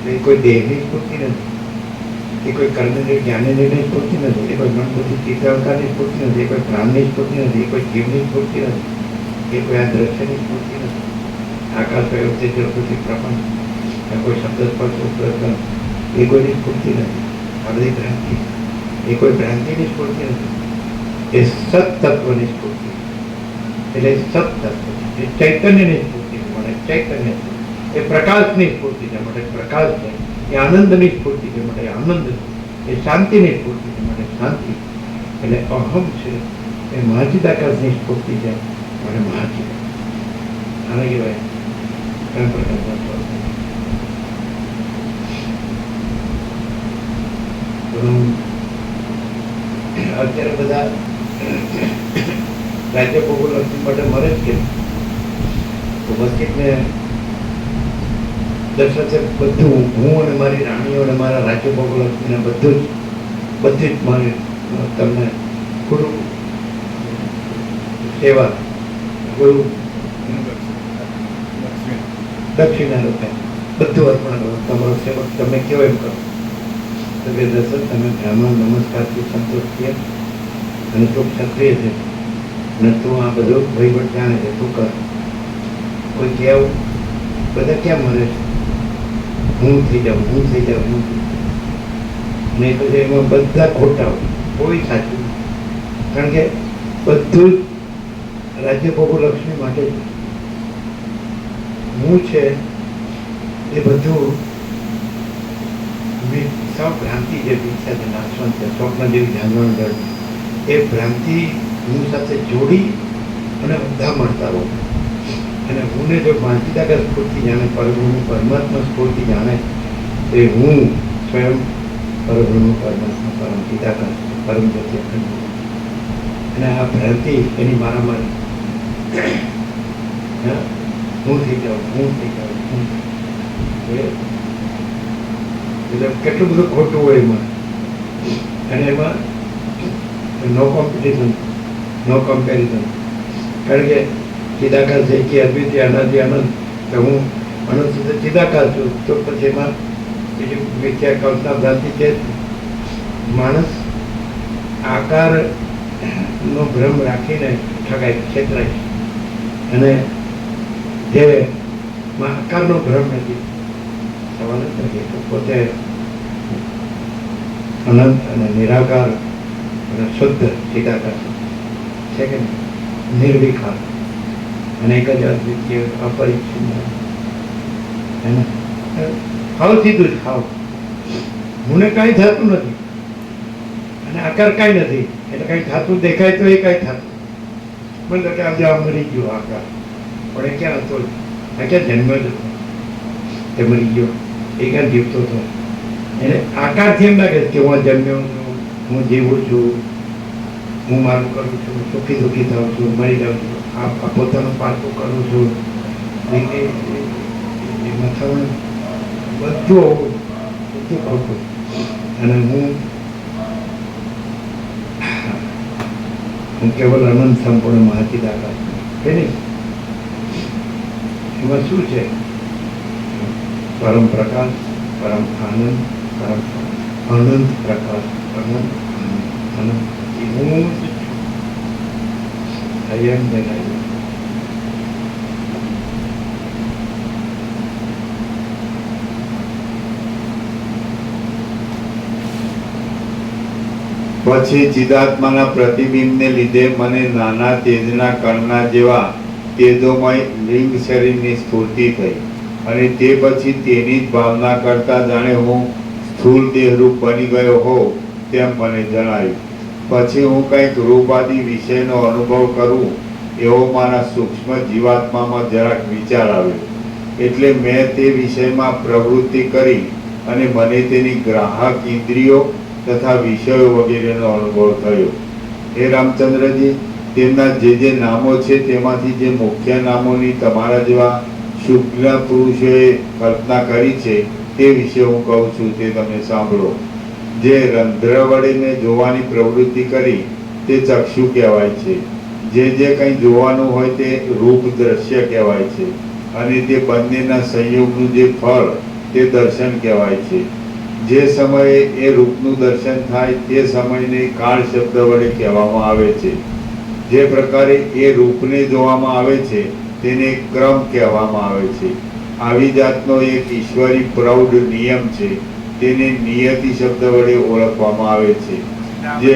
એ કોઈ દેહની સ્ફૂર્તિ નથી, એ કોઈ કર્મની જ્ઞાનેન્દ્રિયની સ્ફૂર્તિ નથી, એ કોઈ મનબુદ્ધિ ચિત્તાવતારની સ્ફૂર્તિ નથી, એ કોઈ પ્રાણની સ્ફૂર્તિ નથી, એ કોઈ જીવની સ્ફૂર્તિ નથી, એ કોઈ આ દ્રશ્યની સ્ફૂર્તિ નથી. આકાશ પ્રયોગ તે જળપતિ પ્રપંચ કોઈ શબ્દ સ્પર્શ ઉપરસ્પર્શ એ કોઈની સ્ફૂર્તિ નથી. આ બધી ભ્રાંતિ, એ કોઈ ભ્રાંતિની સ્ફૂર્તિ નથી, એ સત્તત્વની સ્ફૂર્તિ. એટલે સત્તત્વ એ ચૈતન્યની સ્ફૂર્તિ મળે. ચૈતન્ય એ પ્રકાશની સ્ફૂર્તિ છે માટે પ્રકાશ છે. એ આનંદની સ્ફૂર્તિ છે માટે આનંદ છે. એ શાંતિની સ્ફૂર્તિ છે માટે શાંતિ. એટલે અહમ છે એ મહાચિદાકાશની સ્ફૂર્તિ છે માટે મહાચિદાકાશ. આને કહેવાય કયા પ્રકારના સ્વરૂપ. અત્યારે બધા રાજ્ય પોપ્યુલર માટે મરે જ કે તો મસ્જિદને દર્શન બધું હું અને મારી રાણીઓ અને મારા રાજ્ય પોપ્યુલરને બધી જ મારી તમને ગુરુ સેવા ગુરુ દક્ષિણા રૂપે બધું અર્પણ કરો. તમારો સેવક તમે કેવો એમ કરો તો કે દર્શન તમે બ્રાહ્મણ નમસ્કારથી સંતોષ થયા અને તું ક્ષત્રિય છે અને તું આ બધું વહીવટ જાણે છે, તું કર. કોઈ કહેવું બધા ક્યાં મરે છે? હું થઈ જાઉં અને પછી એમાં બધા ખોટા હોય, કોઈ સાચું નથી. કારણ કે બધું જ રાજ્ય પ્રભુલક્ષ્મી માટે જ હું છે એ બધું સૌ ભ્રાંતિ જે વિકસા છે, નાશવંત છે, સ્વપ્ન જેવી જાણવાનું ડર એ ભ્રાંતિ હું સાથે જોડી અને બધા મળતા રહો. અને હુંને જો મહાચિદાકાર સ્ફૂર્તિ જાણે, પરબ્રહ્મ પરમાત્મા સ્ફૂર્તિ જાણે તો એ હું સ્વયં પરબ્રહ્મ પરમાત્મા પરમ ચિદાકાર પરમ જ્યોતિ અખંડ. અને આ ભ્રાંતિ એની મારામારી હું થઈ જાઉં એટલે કેટલું બધું ખોટું હોય એમાં. અને એમાં નો કોમ્પિટિશન, નો કમ્પેરિઝન. કારણ કે ચિદાકાર છે કે અદ્વિતીય અનાદિ અનંત, તો હું અનંત સુધી ચિદાકાર છું, તો પછી એમાં બીજું મિથ્યા કલ્પના ભ્રાંતિ છે. માણસ આકારનો ભ્રમ રાખીને ઠગાય, છેતરાય. અને જે આકારનો ભ્રમ નથી, સવાલ જ નથી, તો પોતે અનંત અને નિરાકાર અને શુદ્ધ ચિદાકાર છે કે નિર્વિકાર અને એક જ અદ્વિતીય અપરિચ્છિન્ન. ખાવ સીધું જ ખાવ, મને કાંઈ થતું નથી અને આકાર કાંઈ નથી, એટલે કાંઈ થતું દેખાય તો એ કાંઈ થતું. મને કે આજે આ મરી ગયો આકાર, પણ એ ક્યાં હતો? આ ક્યાં જન્મ જ હતો, તે મરી ગયો. એ ક્યાં જીવતો હતો? એટલે આકારથી એમ લાગે છે કે હું જન્મ્યો છું, હું જીવું છું, હું મારું કરું છું, સુખી દુઃખી થાઉં છું, મરી જાઉં છું, આ પોતાનું પાછું કરું છું, એ મથાવણ બધું ખોટું. અને હું કેવલ અનંત સંપૂર્ણ મહાચિદ આકાશ કે નહીં. એમાં શું છે? પરમ પ્રકાશ, પરમ આનંદ, પરમ અનંત પ્રકાશ, અનંત આનંદ, અનંત હું જ છું. I am that I am. પછી ચિદાત્માના પ્રતિબિંબને લીધે મને નાના તેજના કણના જેવા તેજોમય લિંગ શરીરની સ્ફૂર્તિ થઈ અને તે પછી તેની જ ભાવના કરતા જાણે હું સ્થૂળ દેહરૂપ બની ગયો હોઉં તેમ મને જણાયું. પછી હું કંઈક રૂપાદી વિષયનો અનુભવ કરું એવો મારા સૂક્ષ્મ જીવાત્મામાં જરાક વિચાર આવ્યો. એટલે મેં તે વિષયમાં પ્રવૃત્તિ કરી અને મને તેની ગ્રાહક ઇન્દ્રિયો તથા વિષયો વગેરેનો અનુભવ થયો. હે રામચંદ્રજી, તેમના જે નામો છે તેમાંથી જે મુખ્ય નામોની તમારા જેવા શુક્લ પુરુષોએ કલ્પના કરી છે તે વિશે હું કહું છું, તે તમે સાંભળો. જે રંધ્ર વડે મેં જોવાની પ્રવૃત્તિ કરી તે ચક્ષુ કહેવાય છે. જે કંઈ જોવાનું હોય તે રૂપ દ્રશ્ય કહેવાય છે. અને તે બંનેના સંયોગનું જે ફળ તે દર્શન કહેવાય છે. જે સમયે એ રૂપનું દર્શન થાય તે સમયને કાળ શબ્દ વડે કહેવામાં આવે છે. જે પ્રકારે એ રૂપને જોવામાં આવે છે તેને ક્રમ કહેવામાં આવે છે. આવી જાતનો એક ઈશ્વરી પ્રૌઢ નિયમ છે, તેને નિયતિ શબ્દ વડે ઓળખવામાં આવે છે. જે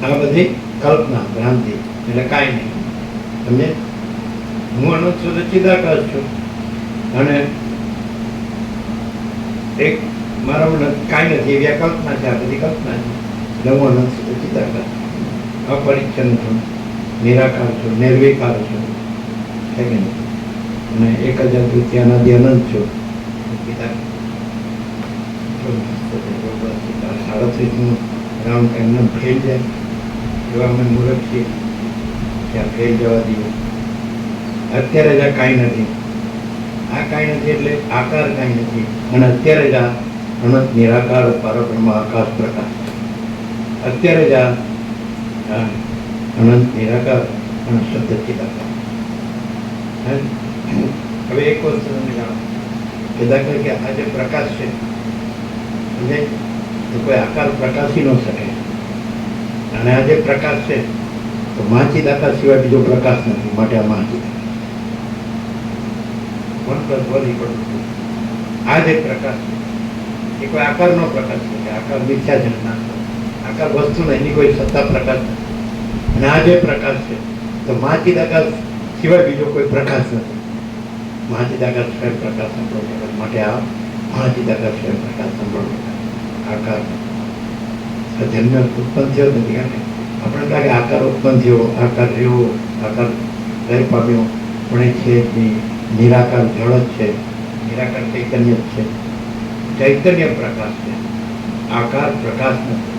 આ બધી કલ્પના ભ્રાંતિ એટલે કાંઈ નહીં. સમજે? હું અનંત સુધી ચિદાકાશ છું અને એક મારા કાંઈ નથી એવી આ કલ્પના છે. આ બધી કલ્પના છે. એટલે હું અનંત સુધી ચિદાકાશ છું, અપરિચ્છન્ન છું, નિરાકાર છું, નિર્વિકાર છું, છે કે નહીં? અને એક જ અદ્વિતીયાનાદિ અનંત છું. પિતા 37નું રાઉન્ડ એમને ફેલ જાય એવા અમે મૂર્ખ છીએ, ત્યાં ફેલ જવા દઈએ. અત્યારે જ આ કાંઈ નથી, આ કાંઈ નથી એટલે આકાર કાંઈ નથી. અને અત્યારે જ આ અનંત નિરાકાર પરબ્રહ્મ આકાશ પ્રકાશ, અત્યારે જ આ અનંત નિરાકાર અને શુદ્ધ ચિદાકાર. હવે એક વસ્તુ તમે જાણો કે દાખલા કે આ જે પ્રકાશ છે તો કોઈ આકાર પ્રકાશી ન શકે. અને આ જે પ્રકાશ છે તો મહાચિદ આકાશ સિવાય બીજો પ્રકાશ નથી. માટે આ મહાચિદ આ જે પ્રકાશ છે એ કોઈ આકારનો પ્રકાશ છે. આકાર મિથ્યા છે, આકાર વસ્તુ ને એની કોઈ સત્તા પ્રકાશ નથી. અને આ જે પ્રકાશ છે તો મહાચિદ આકાશ સિવાય બીજો કોઈ પ્રકાશ નથી. મહાચિદ આકાશ સ્વયં પ્રકાશ સંભળો. માટે આ મહાચિદ આકાશ સ્વયં પ્રકાશ સંભળો. આકાર જન્મ ઉત્પન્ન થયો નથી. કારણ આપણે લાગે આકાર ઉત્પન્ન થયો, આકાર રહ્યો, આકાર લય પામ્યો, પણ એ છે જ નહીં. નિરાકાર જળ જ છે, નિરાકાર ચૈતન્ય જ છે. ચૈતન્ય પ્રકાશ છે, આકાર પ્રકાશ નથી.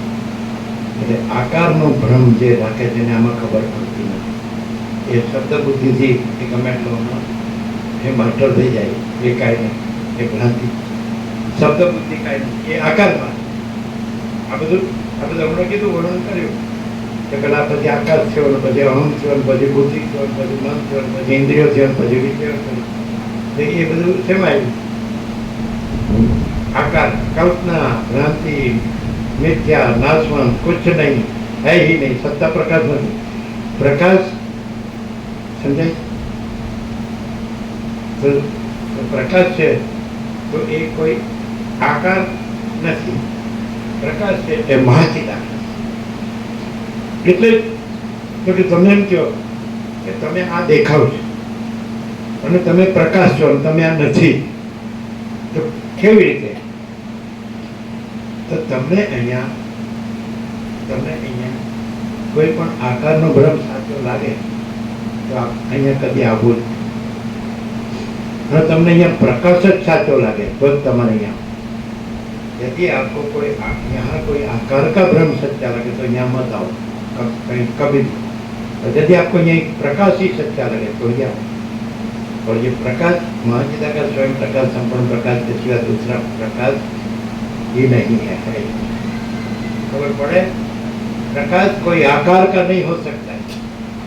એટલે આકારનો ભ્રમ જે રાખે છે એને આમાં ખબર પડતી નથી. એ શબ્દ બુદ્ધિથી એ ગમે એટલો એ માસ્ટર થઈ જાય એ કાંઈ નહીં, એ ભ્રાંતિ. શબ્દ બુદ્ધિ કાંઈ નહીં, એ આકારમાં. આ બધું હમણાં કીધું, વર્ણન કર્યું કે પેલા પછી આકાશ થયો ને પછી અહમ થયો ને પછી બુદ્ધિ થયો ને પછી મન થયો ને પછી ઇન્દ્રિયો થયો ને પછી વિષયો થયો. એ બધું શેમાં આવ્યું? આકાર, કલ્પના, ભ્રાંતિ, મિથ્યા, નાશવંત, કુછ નહીં, હે ही નહીં. સત્તા પ્રકાશ નથી. પ્રકાશ સમજાય? તો પ્રકાશ છે તો એ કોઈ આકાર નથી. પ્રકાશ છે એ મહાચિદ આકાશ. એટલે તો કે તમે એમ કહો કે તમે આ દેખાવ છો અને તમે પ્રકાશ છો અને તમે આ નથી, તો કેવી રીતે? તો તમને અહીંયા કોઈ પણ આકારનો ભ્રમ સાચો લાગે તો અહીંયા કદી આવવું જ. અને તમને અહીંયા પ્રકાશ જ સાચો લાગે તો જ તમારે અહીંયા. यदि आपको कोई यहाँ कोई आकार का भ्रम सच्चा लगे तो यहाँ मत आओ, कहीं कभी भी। और यदि आपको यही प्रकाश ही सच्चा लगे तो यहाँ, और ये प्रकाश महाचिता का स्वयं प्रकाश, संपूर्ण प्रकाश के सिवा दूसरा प्रकाश ही नहीं है। खबर पड़े, प्रकाश कोई आकार का नहीं हो सकता है,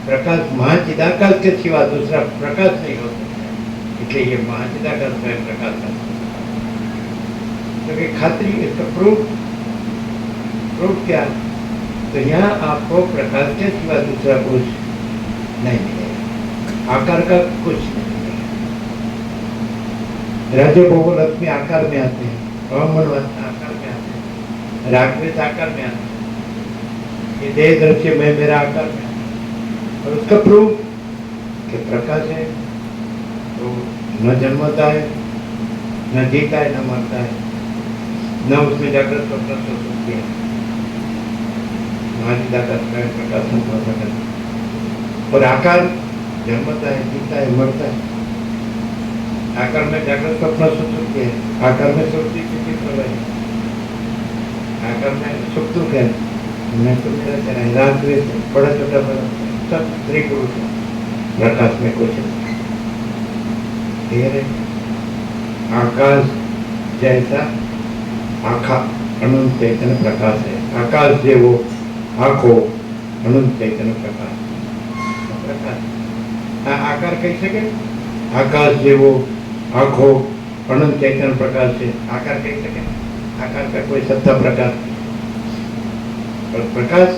प्रकाश महाचिदाकाश के सिवा दूसरा प्रकाश नहीं हो सकता है, इसलिए ये महाचिदाकाश स्वयं प्रकाश है। क्योंकि खातरी इसका प्रूफ क्या, तो यहाँ आपको प्रकाश के सिवा दूसरा कुछ नहीं मिलेगा, आकार का कुछ नहीं मिलेगा। राजे भोग लक्ष्मी आकार में आते हैं, मनवासना आकार में आते हैं, रागवेश आकार में आते हैं, ये देह दृश्य में मेरा आकार में आता है। और उसका प्रूफ कि प्रकाश है तो न जन्मता है, न जीता है, न मरता है, न उसमें जागृत स्वप्न सुसुप्ति है। महाचिदा का स्वयं प्रकाश संपूर्ण प्रकाश। और आकार जन्मता है, जीता है, मरता है। आकार में जागृत स्वप्न सुसुप्ति है, आकार में सुक्ति की प्रलय है, आकार में सुख दुख है, मैं तो मेरा चेहरा है, राग द्वेष है, बड़ा छोटा बड़ा सब त्रिपुरुष है। प्रकाश में कुछ है, आकाश जैसा आखा अनंत चैतन्य प्रकाश है। आकाश से वो आंखों अनंत चैतन्य प्रकाश। आकार कैसे के, आकाश से वो आंखों अनंत चैतन्य प्रकाश से आकार कैसे के, आकार का कोई सत्ता प्रकाश नहीं। और प्रकाश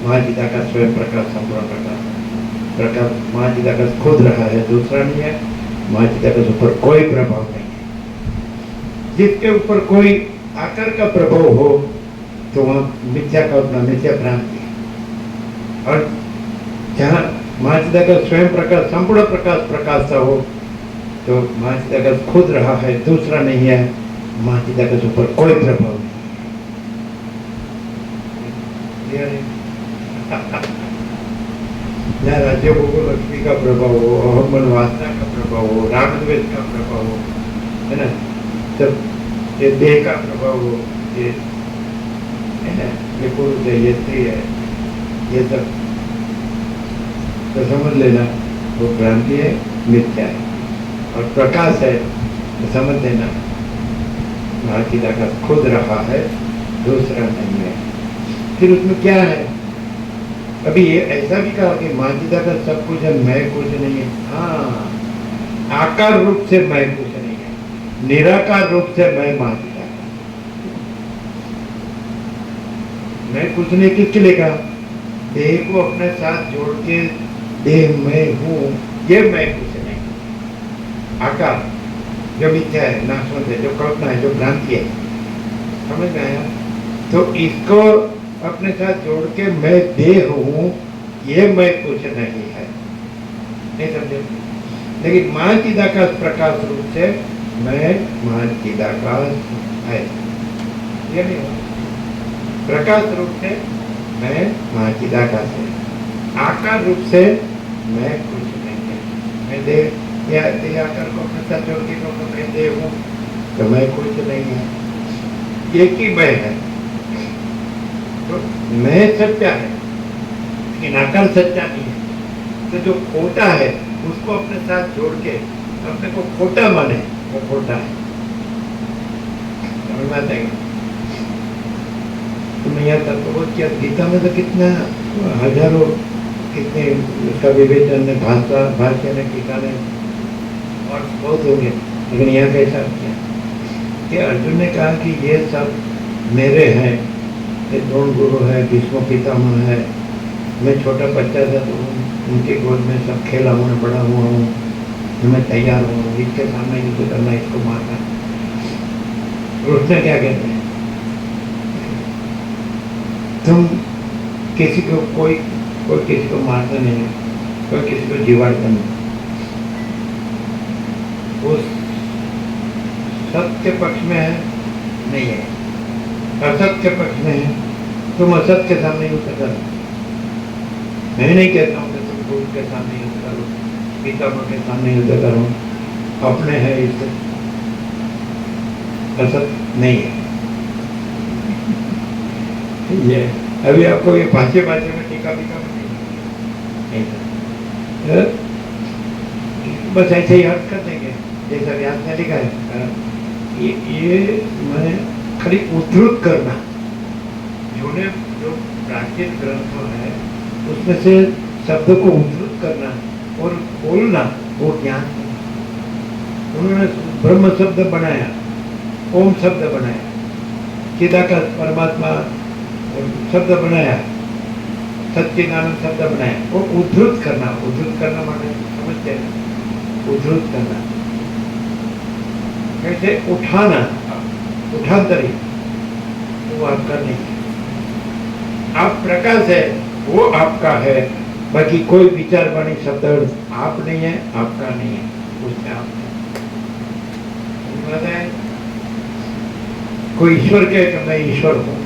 महाचिदा का स्वयं प्रकाश, संपूर्ण प्रकाश। प्रकाश महाचिदा का खुद रहा है, दूसरा नहीं है। महाचिदा के ऊपर कोई प्रभाव नहीं है। जिसके ऊपर कोई आकार का प्रभाव हो तो वहाँ मिथ्या कल्पना, मिथ्या भ्रांति है। और जहाँ महाचिदा का स्वयं प्रकाश, संपूर्ण प्रकाश प्रकाशता हो तो महाचिदा का खुद रहा है, दूसरा नहीं है। महाचिदा के ऊपर कोई प्रभाव नहीं। न राज्य भोग लक्ष्मी का प्रभाव हो, अहम मन वासना का प्रभाव हो, राग द्वेष का प्रभाव हो, है ना, सब ये देह का प्रभाव हो, ये है ना, ये पुरुष है, ये स्त्री है, ये सब तो समझ लेना वो भ्रांति है, मिथ्या है। और प्रकाश है तो समझ लेना महाचिदा का खुद रहा है, दूसरा नहीं है। फिर उसमें क्या है, अभी ये ऐसा भी कहा कि महाचिदा का सब कुछ है, मैं कुछ नहीं है। हाँ, आकार रूप से मैं कुछ नहीं है, निराकार रूप से मैं महाचिदा का। मैं कुछ नहीं किसके लिए कहा, देह को अपने साथ जोड़ के देह मैं हूँ, ये मैं कुछ नहीं। आकार जो मिथ्या है, नाशवंत है, जो कल्पना है, जो भ्रांति है, समझ में आया। तो इसको अपने साथ जोड़ के मैं देह हूँ, ये मैं कुछ नहीं है, नहीं समझे। लेकिन महाचिदाकाश प्रकाश रूप से मैं महाचिदाकाश है, ये नहीं हो। प्रकाश रूप से मैं महाचिदाकाश है, आकार रूप से मैं कुछ नहीं है। मैं देह या देह आकार को अपने साथ जोड़ के तो मैं देह हूँ, तो मैं कुछ नहीं है, एक ही मैं है। तो मैं सच्चा है लेकिन आकार सच्चा नहीं है। तो जो खोटा है उसको अपने साथ जोड़ के अपने को खोटा माने, वो खोटा है। समझ में आता है? तो मैं यहाँ तक बहुत किया, गीता में तो कितना हजारों, कितने उसका विवेचन ने, भाष्य ने, टीका ने और बहुत हो गए। लेकिन यहाँ कैसा किया कि अर्जुन ने कहा कि ये सब मेरे हैं, ये द्रोण गुरु है, भीष्म पितामह है, मैं छोटा बच्चा था तो उनके गोद में सब खेला हूँ, बड़ा हुआ हूँ, मैं तैयार हूँ, इसके सामने युद्ध करना, इसको मारना। उसने क्या कहते हैं, तुम किसी को कोई किसी को मारता नहीं है, कोई किसी को जीवाड़ता नहीं। उस सत्य पक्ष में है नहीं है, असत्य पक्ष में है, तुम असत्य के सामने युद्ध करो। मैं नहीं कहता हूँ कि तुम गुरु के सामने युद्ध करो, पितामह के सामने युद्ध करो, अपने है इससे असत नहीं है। ये अभी आपको ये पांचे पांचे में टीका टीका में नहीं, बस ऐसे ही अर्थ कर देंगे जैसा व्यास ने लिखा है। ये मैंने खाली उद्धृत करना, जो प्राचीन ग्रंथों है उसमें से शब्द को उद्धृत करना और बोलना, वो ज्ञान। उन्होंने ब्रह्म शब्द बनाया, ओम शब्द बनाया, चिदाकाश परमात्मा शब्द बनाया, सच्चिदानंद शब्द बनाया, वो उद्धृत करना। उद्धृत करना माने समझते हैं, उद्धृत करना कैसे? उठाना, उठांतरी, वो आपका नहीं है। आप प्रकाश है, वो आपका है, बाकी कोई विचार वाणी शब्द आप नहीं है, आपका नहीं है, उसमें आप नहीं। कोई ईश्वर कहे कि मैं ईश्वर हूँ,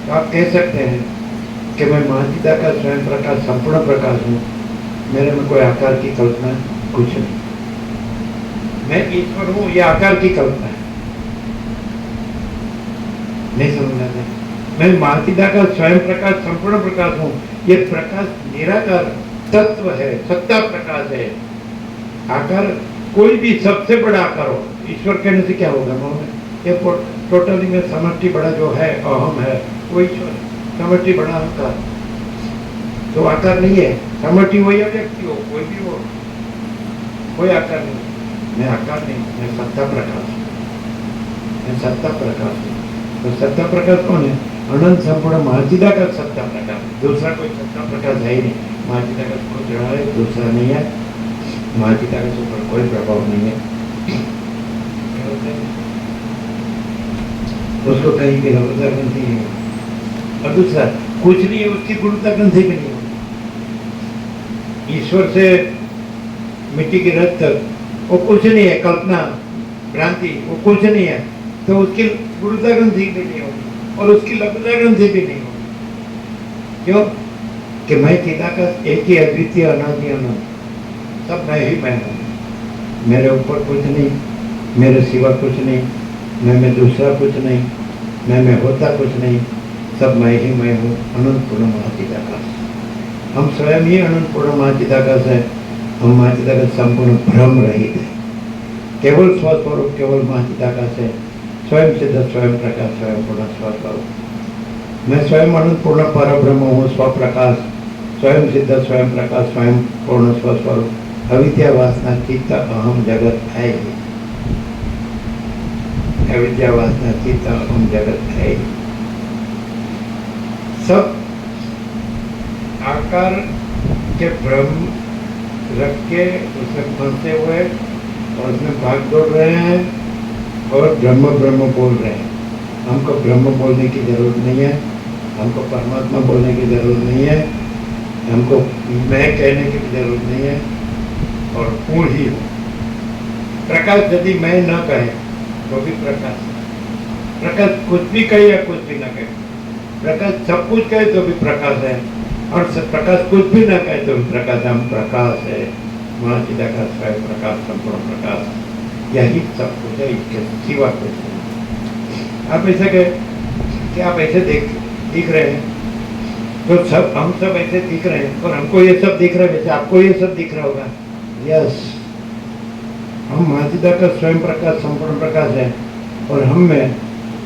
तो आप कह सकते हैं कि मैं महाचिदा का स्वयं प्रकाश, संपूर्ण प्रकाश हूँ, मेरे में कोई आकार की कल्पना कुछ नहीं, मैं ईश्वर हूँ, ये आकार की कल्पना है। नहीं समझना है? मैं महाचिदा का स्वयं प्रकाश, संपूर्ण प्रकाश हूँ, ये प्रकाश निराकार तत्व है, सत्ता प्रकाश है। आकार कोई भी सबसे बड़ा आकार हो, ईश्वर कहने से क्या होगा? ये टोटली में समष्टि बड़ा जो है, अहम है, वो ईश्वर है। समष्टि बड़ा आकार, तो आकार नहीं है। समष्टि हो या व्यक्ति हो, कोई भी हो, कोई आकार नहीं। मैं आकार नहीं, मैं सत्ता प्रकाश हूँ, मैं सत्ता प्रकाश हूँ। तो सत्ता प्रकाश कौन है? अनंत संपूर्ण महाचिदा का सत्ता प्रकाश, दूसरा कोई सत्ता प्रकाश है ही नहीं। महाचिदा का कोई जड़ा है, दूसरा नहीं है। महाचिदा के ऊपर कोई प्रभाव नहीं है, उसको कहीं भी गुरुता ग्रंथि नहीं होगी। और दूसरा कुछ नहीं है, उसकी गुरुता ग्रंथि भी नहीं होगी। ईश्वर से मिट्टी की रथ तक वो कुछ नहीं है, कल्पना भ्रांति वो कुछ नहीं है, तो उसकी गुरुता ग्रंथि भी नहीं होगी और उसकी लघुता ग्रंथि भी नहीं होगी। क्यों? कि मैं चिदाकाश एक ही अद्वितीय अनादि अनंत, सब मैं ही मैं हूँ। मेरे ऊपर कुछ नहीं, मेरे सिवा कुछ नहीं, मैं दूसरा कुछ नहीं, मैं होता कुछ नहीं, सब मैं ही मैं हूँ। अनंत पूर्ण महाचिदाकाश, हम स्वयं ही अनंत पूर्ण महाचिदाकाश है। हम महाचिदाकाश संपूर्ण भ्रम रहित है, केवल स्वस्वरूप, केवल महाचिदाकाश है। स्वयं सिद्ध, स्वयं प्रकाश, स्वयं पूर्ण स्वस्वरूप। मैं स्वयं अनंत पूर्ण पर ब्रह्म हूँ, स्वप्रकाश, स्वयं सिद्ध, स्वयं प्रकाश, स्वयं पूर्ण स्वस्वरूप। अविद्या वासना चित्त अहम जगत है ही, अविद्या वासना चित्त अहम जगत है ही। सब आकार के भ्रम रख के उसमें फंसे हुए और उसमें भाग दौड़ रहे हैं और ब्रह्म ब्रह्म बोल रहे हैं। हमको ब्रह्म बोलने की जरूरत नहीं है, हमको परमात्मा बोलने की जरूरत नहीं है, हमको मैं कहने की जरूरत नहीं है। और पूर्ण ही हो प्रकाश। यदि मैं न कहे तो भी प्रकाश, प्रकाश कुछ भी कहे या कुछ भी न कहे, प्रकाश सब कुछ कहे तो भी प्रकाश है, और प्रकाश कुछ भी न कहे तो भी प्रकाश। हम प्रकाश है, महाचिदाकाश स्वयं प्रकाश, संपूर्ण प्रकाश, यही सब कुछ है, इसके सिवा कुछ नहीं। आप ऐसा कहे कि आप ऐसे दिख रहे हैं, तो सब हम सब ऐसे दिख रहे हैं और हमको ये सब दिख रहा है, वैसे आपको ये सब दिख रहा होगा। यस, हम महाचिदाकाश स्वयं प्रकाश, संपूर्ण प्रकाश है, और हम में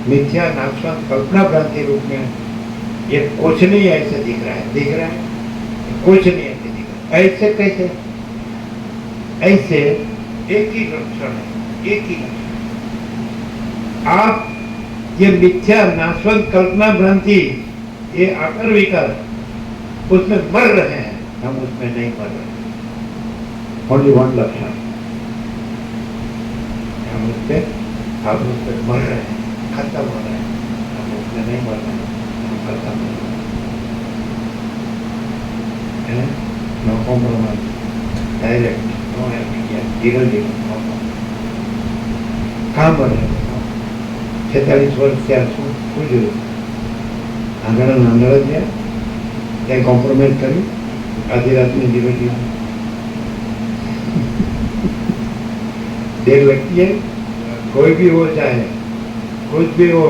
मिथ्या नाशवंत कल्पना भ्रांति रूप में ये कुछ नहीं ऐसे दिख रहा है, दिख रहा है कुछ नहीं ऐसे दिख रहा है। ऐसे कैसे? ऐसे एक ही लक्षण है, एक ही लक्षण। आप ये मिथ्या नाशवंत कल्पना भ्रांति, ये आकर विकार, उसमें मर रहे हैं, हम उसमें नहीं मर रहे। ओनली वन लक्षण, हम उसपे, आप उसपे मर रहे हैं, खत्म हो रहे हैं, हम उसमें नहीं मर रहे हैं, हम खत्म हो रहे हैं। No compromise, direct, no ambiguity, zero zero, no कहाँ मर रहे हैं? 46 વર્ષ ત્યાં શું જોયું? આંગણ જ ગયા, ત્યાં કોમ્પ્રોમાઇઝ કર્યું, આધી રાતની લિબર્ટી। एक व्यक्ति है, कोई भी हो, चाहे कुछ भी हो,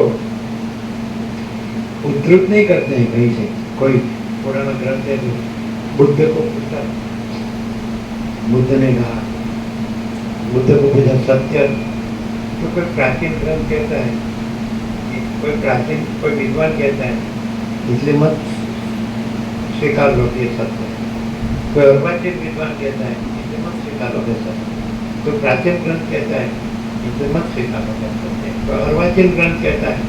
उद्धृत नहीं करते हैं कहीं से। कोई पुराना ग्रंथ है तो बुद्ध को पूछा, बुद्ध ने कहा, बुद्ध को पूछा सत्य, तो कोई प्राचीन ग्रंथ कहता है, कोई विद्वान कहता है इसलिए मत स्वीकार लो कि सत्य, कोई अर्वाचीन विद्वान कहता है इसलिए मत स्वीकार लो कि सत्य, कोई प्राचीन ग्रंथ कहता है इसलिए मत स्वीकार लो कि सत्य, कोई अर्वाचीन ग्रंथ कहता है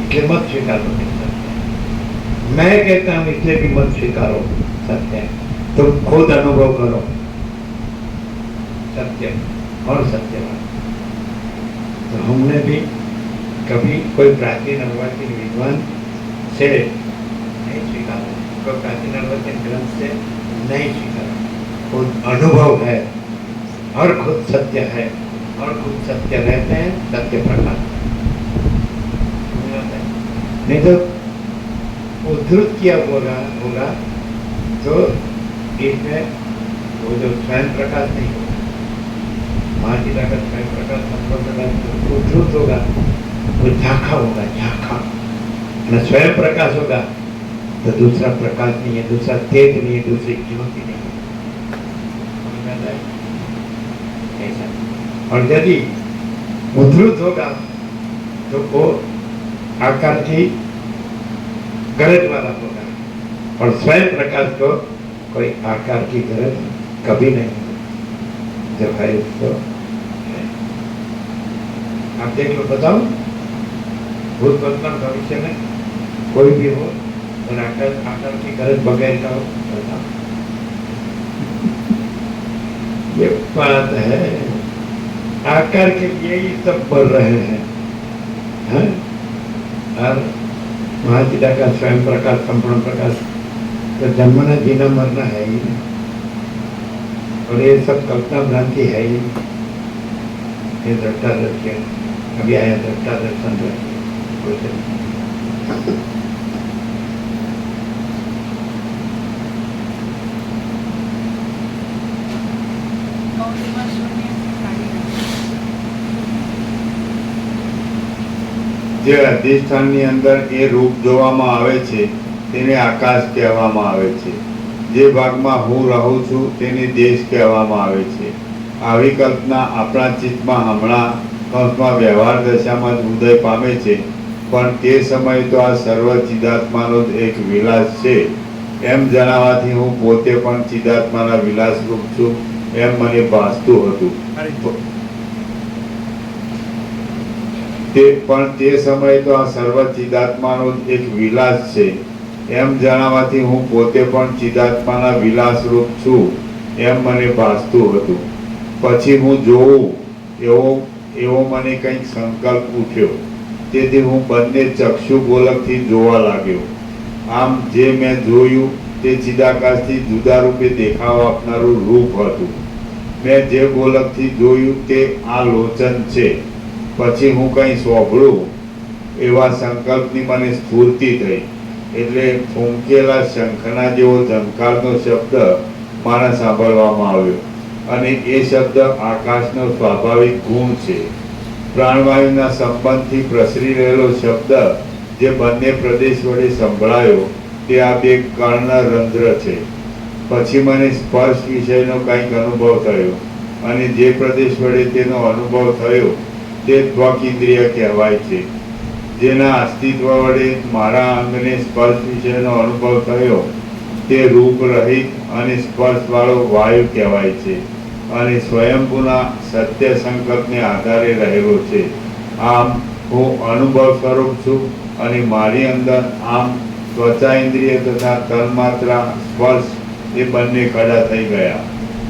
इसलिए मत स्वीकार लो कि सत्य, मैं कहता हूँ इसलिए भी मत स्वीकारो सत्य है। तुम खुद अनुभव करो सत्य और सत्यवान। तो हमने भी कभी कोई प्राचीन अर्वाचीन विद्वान से नहीं स्वीकारा, कोई प्राचीन अर्वाचीन ग्रंथ से नहीं स्वीकारा, खुद अनुभव है और खुद सत्य है और खुद सत्य रहते हैं, सत्य प्रकाश। नहीं तो उद्धृत किया होगा तो इसमें वो जो स्वयं प्रकाश नहीं होगा, महाजी का स्वयं प्रकाश संपर्क उद्धृत होगा, वो झांका होगा, झांका न स्वयं प्रकाश होगा तो दूसरा प्रकाश नहीं है, दूसरा तेज नहीं है, दूसरी ज्योति नहीं है ऐसा। और यदि उद्धृत होगा तो वो आकार की गरज वाला होगा और स्वयं प्रकाश को कोई आकार की गरज कभी नहीं होगी। जब है तो आप देख लो, बताओ भूत वर्तमान भविष्य में कोई भी हो और आकार की गरज बगैर का हो, बताओ। ये बात है, आकार के लिए ही सब बढ़ रहे हैं, और महाचिदा का स्वयं प्रकाश संपूर्ण प्रकाश तो जन्मना जीना मरना है ही नहीं, और ये सब कल्पना भ्रांति है ही नहीं। ये दृष्टा दृश्य अभी आया, दृष्टा दर्शन दृश्य જે અધિષ્ઠાનની અંદર એ રૂપ જોવામાં આવે છે તેને આકાશ કહેવામાં આવે છે। જે ભાગમાં હું રહું છું તેને દેશ કહેવામાં આવે છે। આવી કલ્પના આપણા ચિત્તમાં હમણાં કૌંસમાં વ્યવહાર દશામાં જ ઉદય પામે છે, પણ તે સમયે તો આ સર્વ ચિદાત્માનો જ એક વિલાસ છે એમ જણાવવાથી હું પોતે પણ ચિદાત્માના વિલાસ રૂપ છું એમ મને ભાસતું હતું। તે સમયે તો આ સર્વ ચિદાત્માનો જ એક વિલાસ છે એમ જણાવવાથી હું પોતે પણ ચિદાત્માના વિલાસ રૂપ છું એમ મને ભાસતું હતું। પછી હું જોઉં એવો મને કંઈક સંકલ્પ ઉઠ્યો, તેથી હું બંને ચક્ષુ ગોલકથી જોવા लाग्યો। આમ જે મેં જોયું તે ચિદાકાશથી જુદા રૂપે દેખાવ આપનારું રૂપ હતું। મેં જે ગોલકથી જોયું તે આ લોચન છે। પછી હું કંઈ સોંભળું એવા સંકલ્પની મને સ્ફૂર્તિ થઈ, એટલે ફૂંકેલા શંખના જેવો ઝંકારનો શબ્દ મારા સાંભળવામાં આવ્યો, અને એ શબ્દ આકાશનો સ્વાભાવિક ગુણ છે। પ્રાણવાયુના સંબંધથી પ્રસરી રહેલો શબ્દ જે બંને પ્રદેશ વડે સંભળાયો તે આ બે કર્ણરંધ્ર છે। પછી મને સ્પર્શ વિષયનો કંઈક અનુભવ થયો, અને જે પ્રદેશ વડે તેનો અનુભવ થયો તે ત્વક ઇન્દ્રિય કહેવાય છે। જેના અસ્તિત્વ વડે મારા અંગને સ્પર્શ વિષયનો અનુભવ થયો તે રૂપ રહિત અને સ્પર્શવાળો વાયુ કહેવાય છે, અને સ્વયંભૂના સત્ય સંકલ્પને આધારે રહેલો છે। આમ હું અનુભવ સ્વરૂપ છું, અને મારી અંદર આમ ત્વચા ઇન્દ્રિય તથા તન્માત્રા સ્પર્શ એ બંને કડા થઈ ગયા।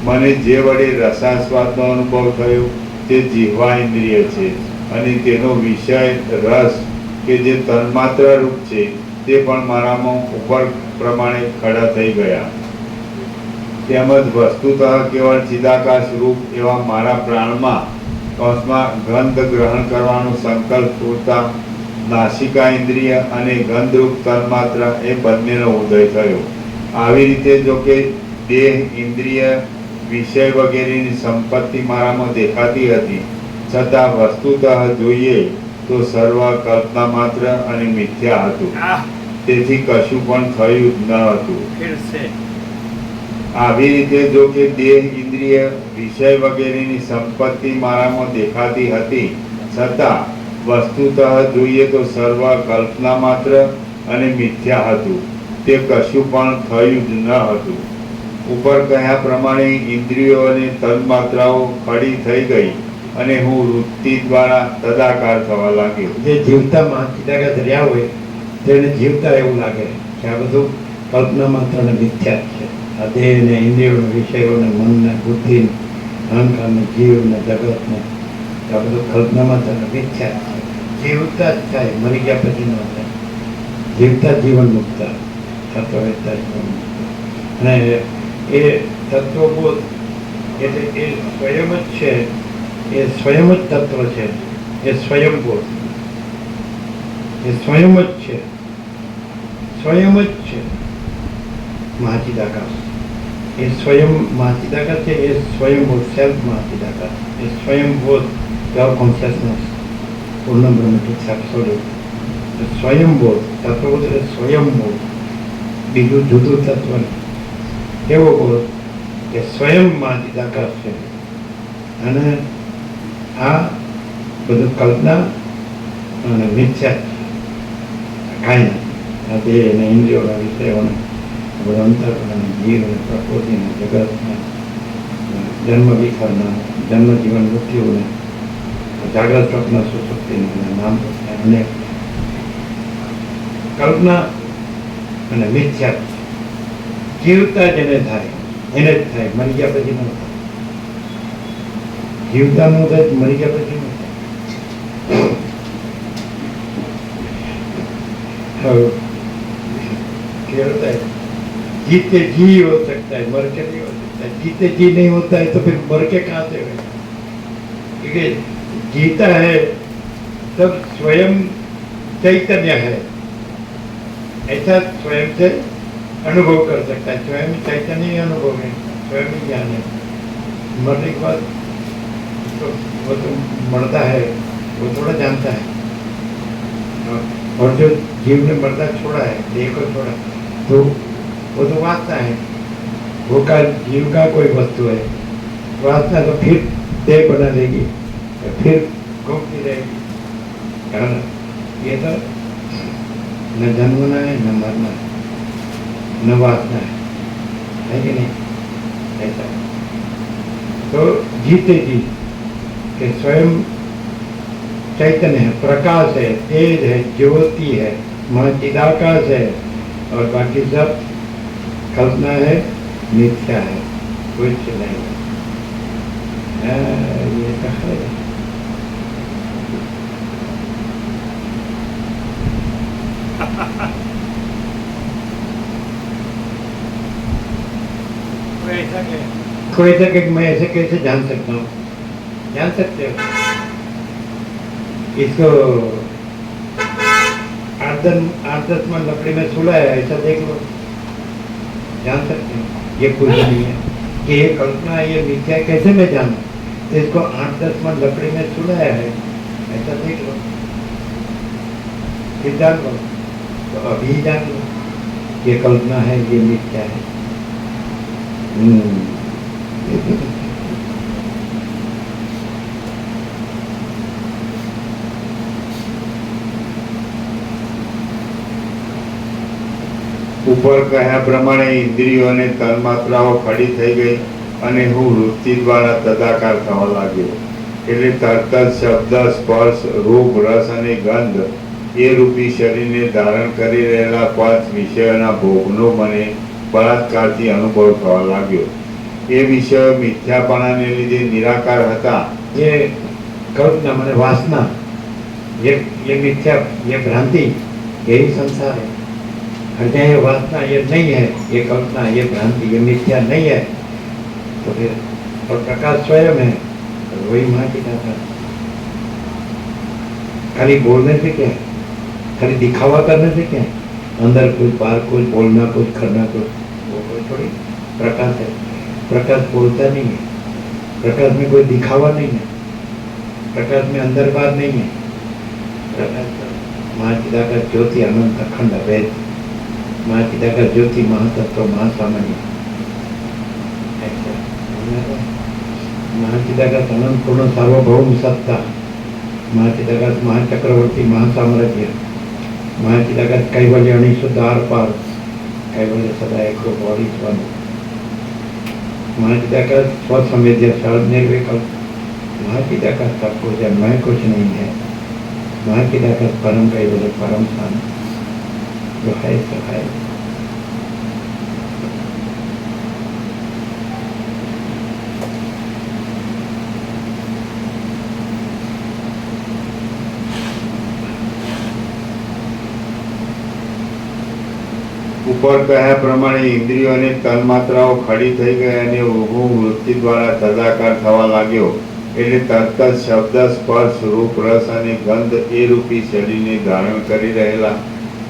મને જે વડે રસાસ્વાદનો અનુભવ થયો તે જીહવા ઇન્દ્રિય છે, અને તેનો વિષય રસ કે જે તન્માત્રા રૂપ છે તે પણ મારામાં ઉપર પ્રમાણે ખડા થઈ ગયા। તેમજ વસ્તુતઃ કેવળ ચિદાકાશ રૂપ એવા મારા પ્રાણમાં કૌંસમાં ગંધ ગ્રહણ કરવાનો સંકલ્પ પૂરતા નાસિકા ઇન્દ્રિય અને ગંધરૂપ તન્માત્રા એ બંનેનો ઉદય થયો। આવી રીતે જો કે દેહ ઇન્દ્રિય વિષય વગેરેની સંપત્તિ મારામાં દેખાતી હતી, છતાં વસ્તુતઃ જોઈએ તો સર્વ કલ્પના માત્ર અને મિથ્યા હતું। તેથી કશું પણ થયું જ ન હતું. ખેડશે. આવી રીતે જો કે દેહ, ઇન્દ્રિય, વિષય વગેરેની સંપત્તિ મારામાં દેખાતી હતી, છતાં વસ્તુતઃ જોઈએ તો સર્વ કલ્પના માત્ર અને મિથ્યા હતું. તે કશું પણ થયું જ ન હતું. ઉપર કહ્યા પ્રમાણે ઇન્દ્રિયો અને તન્માત્રાઓ ખડી થઈ ગઈ અને હું વૃત્તિ દ્વારા તદાકાર થવા લાગ્યો. જે જીવતા મહાચિદાકાશ રહ્યા હોય તેને જીવતા એવું લાગે કે આ બધું કલ્પના માત્ર અને મિથ્યા જ છે. આ દેહ ને ઇન્દ્રિયો વિષયોને મનને બુદ્ધિ અહંકારને જીવને જગતને આ બધું કલ્પના માત્ર અને મિથ્યા જ છે. જીવતા જ થાય, મરી ગયા પછી ન થાય. જીવતા જીવન મુક્ત તત્વવેદતા જીવન મુક્ત. અને એ તત્વબોધ એટલે એ સ્વયં જ છે, એ સ્વયં જ તત્વ છે, એ સ્વયંબોધ, એ સ્વયં જ છે, સ્વયં જ છે મહાચિદાકાશ. એ સ્વયં મહાચિદાકાશ છે, એ સ્વયંબોધ, સેલ્ફ મહાચિદાકાશ, એ સ્વયંબોધ, યોર કોન્શિયસનેસ, પૂર્ણ બ્રહ્મટિક એબ્સોલ્યુટ. સ્વયંબોધ તત્વબોધ એટલે સ્વયંબોધ, બીજું જુદું તત્વ નહીં. એવો બોધ કે સ્વયં મહાચિદાકાશ છે. અને આ બધું કલ્પના અને મિથ્યા કાંઈ નથી. આ દેહ અને ઇન્દ્રિયોના વિષયોને બધું અંતરને જીવ અને પ્રકૃતિને જગતને જન્મ વિખારના જન્મ જીવન મૃત્યુને જાગ્રત સ્વપ્ન સુસુપ્તિને નામ અને કલ્પના અને મિથ્યા જીવતા જેને થાય એને જ થાય, મરી ગયા પછી ન થાય. જીવતા ન થાય, મરી ગયા પછી ન થાય. जीते जी हो सकता है, मर के नहीं हो सकता है. जीते जी नहीं होता है तो फिर मर के कहाँ से होगा? क्योंकि जीता है तब स्वयं चैतन्य है, ऐसा स्वयं से अनुभव कर सकता है. स्वयं चैतन्य ही अनुभव है, स्वयं ही ज्ञान है. मरने के बाद तो वो तो मरता है, वो थोड़ा जानता है. और जो जीव ने मरना छोड़ा है, देह को छोड़ा, तो वो तो वासना है. वो का जीव का कोई वस्तु है, वासना तो फिर देह बना देगी, फिर घूमती रहेगी. कारण ये तो न जन्मना है, न मरना है, न वासना है कि नहीं? ऐसा तो जीते जी कि स्वयं चैतन्य है, प्रकाश है, तेज है, ज्योति है, महाचिदाकाश है, और बाकी सब कल्पना है, मिथ्या है, कुछ नहीं. ये कहा है. कोई ऐसा कि मैं ऐसे कैसे जान सकता हूँ? जान सकते हो इसको. 8-10 मन लकड़ी में सुला है, ऐसा देख लो, जान सकते हो. ये कुछ नहीं है कि ये कल्पना है, ये मिथ्या है, कैसे मैं जानूं? तो इसको 8-10 मन लकड़ी में सुलाया है, ऐसा देख लो, फिर जान लो. तो अभी जान लो ये कल्पना है, ये मिथ्या है. ઉપર કહ્યા પ્રમાણે ઇન્દ્રિયો અને તન્માત્રાઓ ખડી થઈ ગઈ અને હું વૃત્તિ દ્વારા તદાકાર થવા લાગ્યો. એટલે તરત જ શબ્દ, સ્પર્શ, રૂપ, રસ અને ગંધ એ રૂપી શરીરને ધારણ કરી રહેલા 5 વિષયોના ભોગનો મને બળાત્કારથી અનુભવ થવા લાગ્યો. એ વિષયો મિથ્યાપણાને લીધે નિરાકાર હતા. ये कल्पना माने वासना, ये मिथ्या, ये भ्रांति, यही संसार है. और ये वासना ये नहीं है, ये कल्पना, ये भ्रांति, ये मिथ्या नहीं है, तो फिर और प्रकाश स्वयं है, तो वही महाचिदाकाश. खाली बोलने से क्या है? खाली दिखावा करने से क्या है? अंदर कुछ, बाहर कुछ, बोलना कुछ, करना कुछ, वो कोई थोड़ी प्रकाश है. प्रकाश बोलता नहीं है, प्रकाश में कोई दिखावा नहीं है, प्रकाश में अंदर बाहर नहीं है. प्रकाश महाचिदाकाश ज्योति अनंत अखंड अभेद મહાચિદાકાશ જ્યોતિ મહાતત્વ મહાસામાન્ય મહાચિદાકાશ અનંત પૂર્ણ સાર્વભૌમ સત્તા મહાચિદાકાશ મહાચક્રવર્તી મહાસામ્રાજ્ય મહાચિદાકાશ કૈવલ્ય અણીસુદ્ધ આર પાર કૈવલ્ય સદા એક બોડી સ્વનું મહાચિદાકાશ स्वसंवेद्य सहज निर्विकल्प महाचिदाकाश सब कुछ है मैं कुछ नहीं है महाचिदाकाश परम कैवल्य परम स्थान जो है सो है ઉપર કહ્યા પ્રમાણે ઇન્દ્રિયો અને તન્માત્રાઓ ખડી થઈ ગઈ અને હું વૃત્તિ દ્વારા તદાકાર થવા લાગ્યો એટલે તરત જ શબ્દ સ્પર્શ રૂપ રસ અને ગંધ એ રૂપી શરીરને ધારણ કરી રહેલા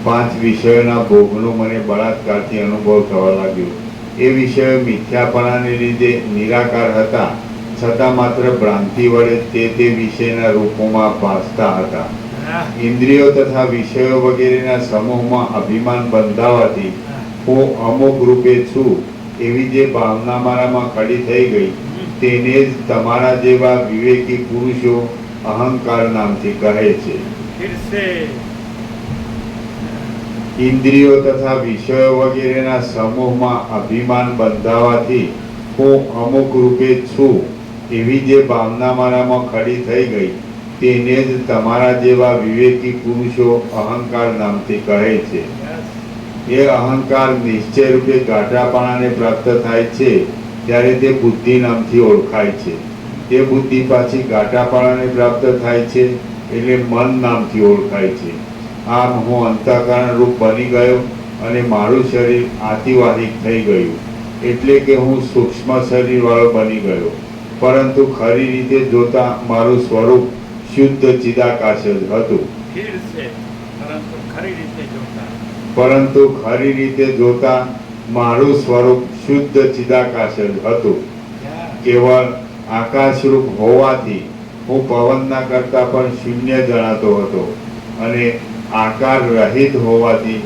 5 વિષયોના ભોગનો મને બળાત્કારથી અનુભવ થવા લાગ્યો. એ વિષયો મિથ્યાપણાને લીધે નિરાકાર હતા, છતાં માત્ર ભ્રાંતિ વડે તે વિષયના રૂપોમાં ભાસતા હતા. ઇન્દ્રિયો તથા વિષયો વગેરેના સમૂહમાં અભિમાન બંધાવાથી હું અમુક રૂપે છું એવી જે ભાવના મારામાં ખડી થઈ ગઈ તેને જ તમારા જેવા વિવેકી પુરુષો અહંકાર નામથી કહે છે. ઇન્દ્રિયો તથા વિષયો વગેરેના સમૂહમાં અભિમાન બંધાવાથી હું અમુક રૂપે છું એવી જે ભાવના મારામાં ખડી થઈ ગઈ તેને જ તમારા જેવા વિવેકી પુરુષો અહંકાર નામથી કહે છે. એ અહંકાર નિશ્ચય રૂપે ગાઢાપણાને પ્રાપ્ત થાય છે ત્યારે તે બુદ્ધિ નામથી ઓળખાય છે. તે બુદ્ધિ પાછી ગાઢાપણાને પ્રાપ્ત થાય છે એટલે મન નામથી ઓળખાય છે. આમ હું અંતઃકરણ રૂપ બની ગયો અને મારું શરીર આતિવાહિક થઈ ગયું એટલે કે હું સૂક્ષ્મ શરીર વાળો બની ગયો. પરંતુ ખરી રીતે જોતા મારું સ્વરૂપ શુદ્ધ ચિદાકાશ જ હતું. પરંતુ ખરી રીતે જોતા મારું સ્વરૂપ શુદ્ધ ચિદાકાશ જ હતું. કેવળ આકાશરૂપ હોવાથી હું પવનના કરતા પણ શૂન્ય જણાતો હતો અને આકાર રહિત હોવાથી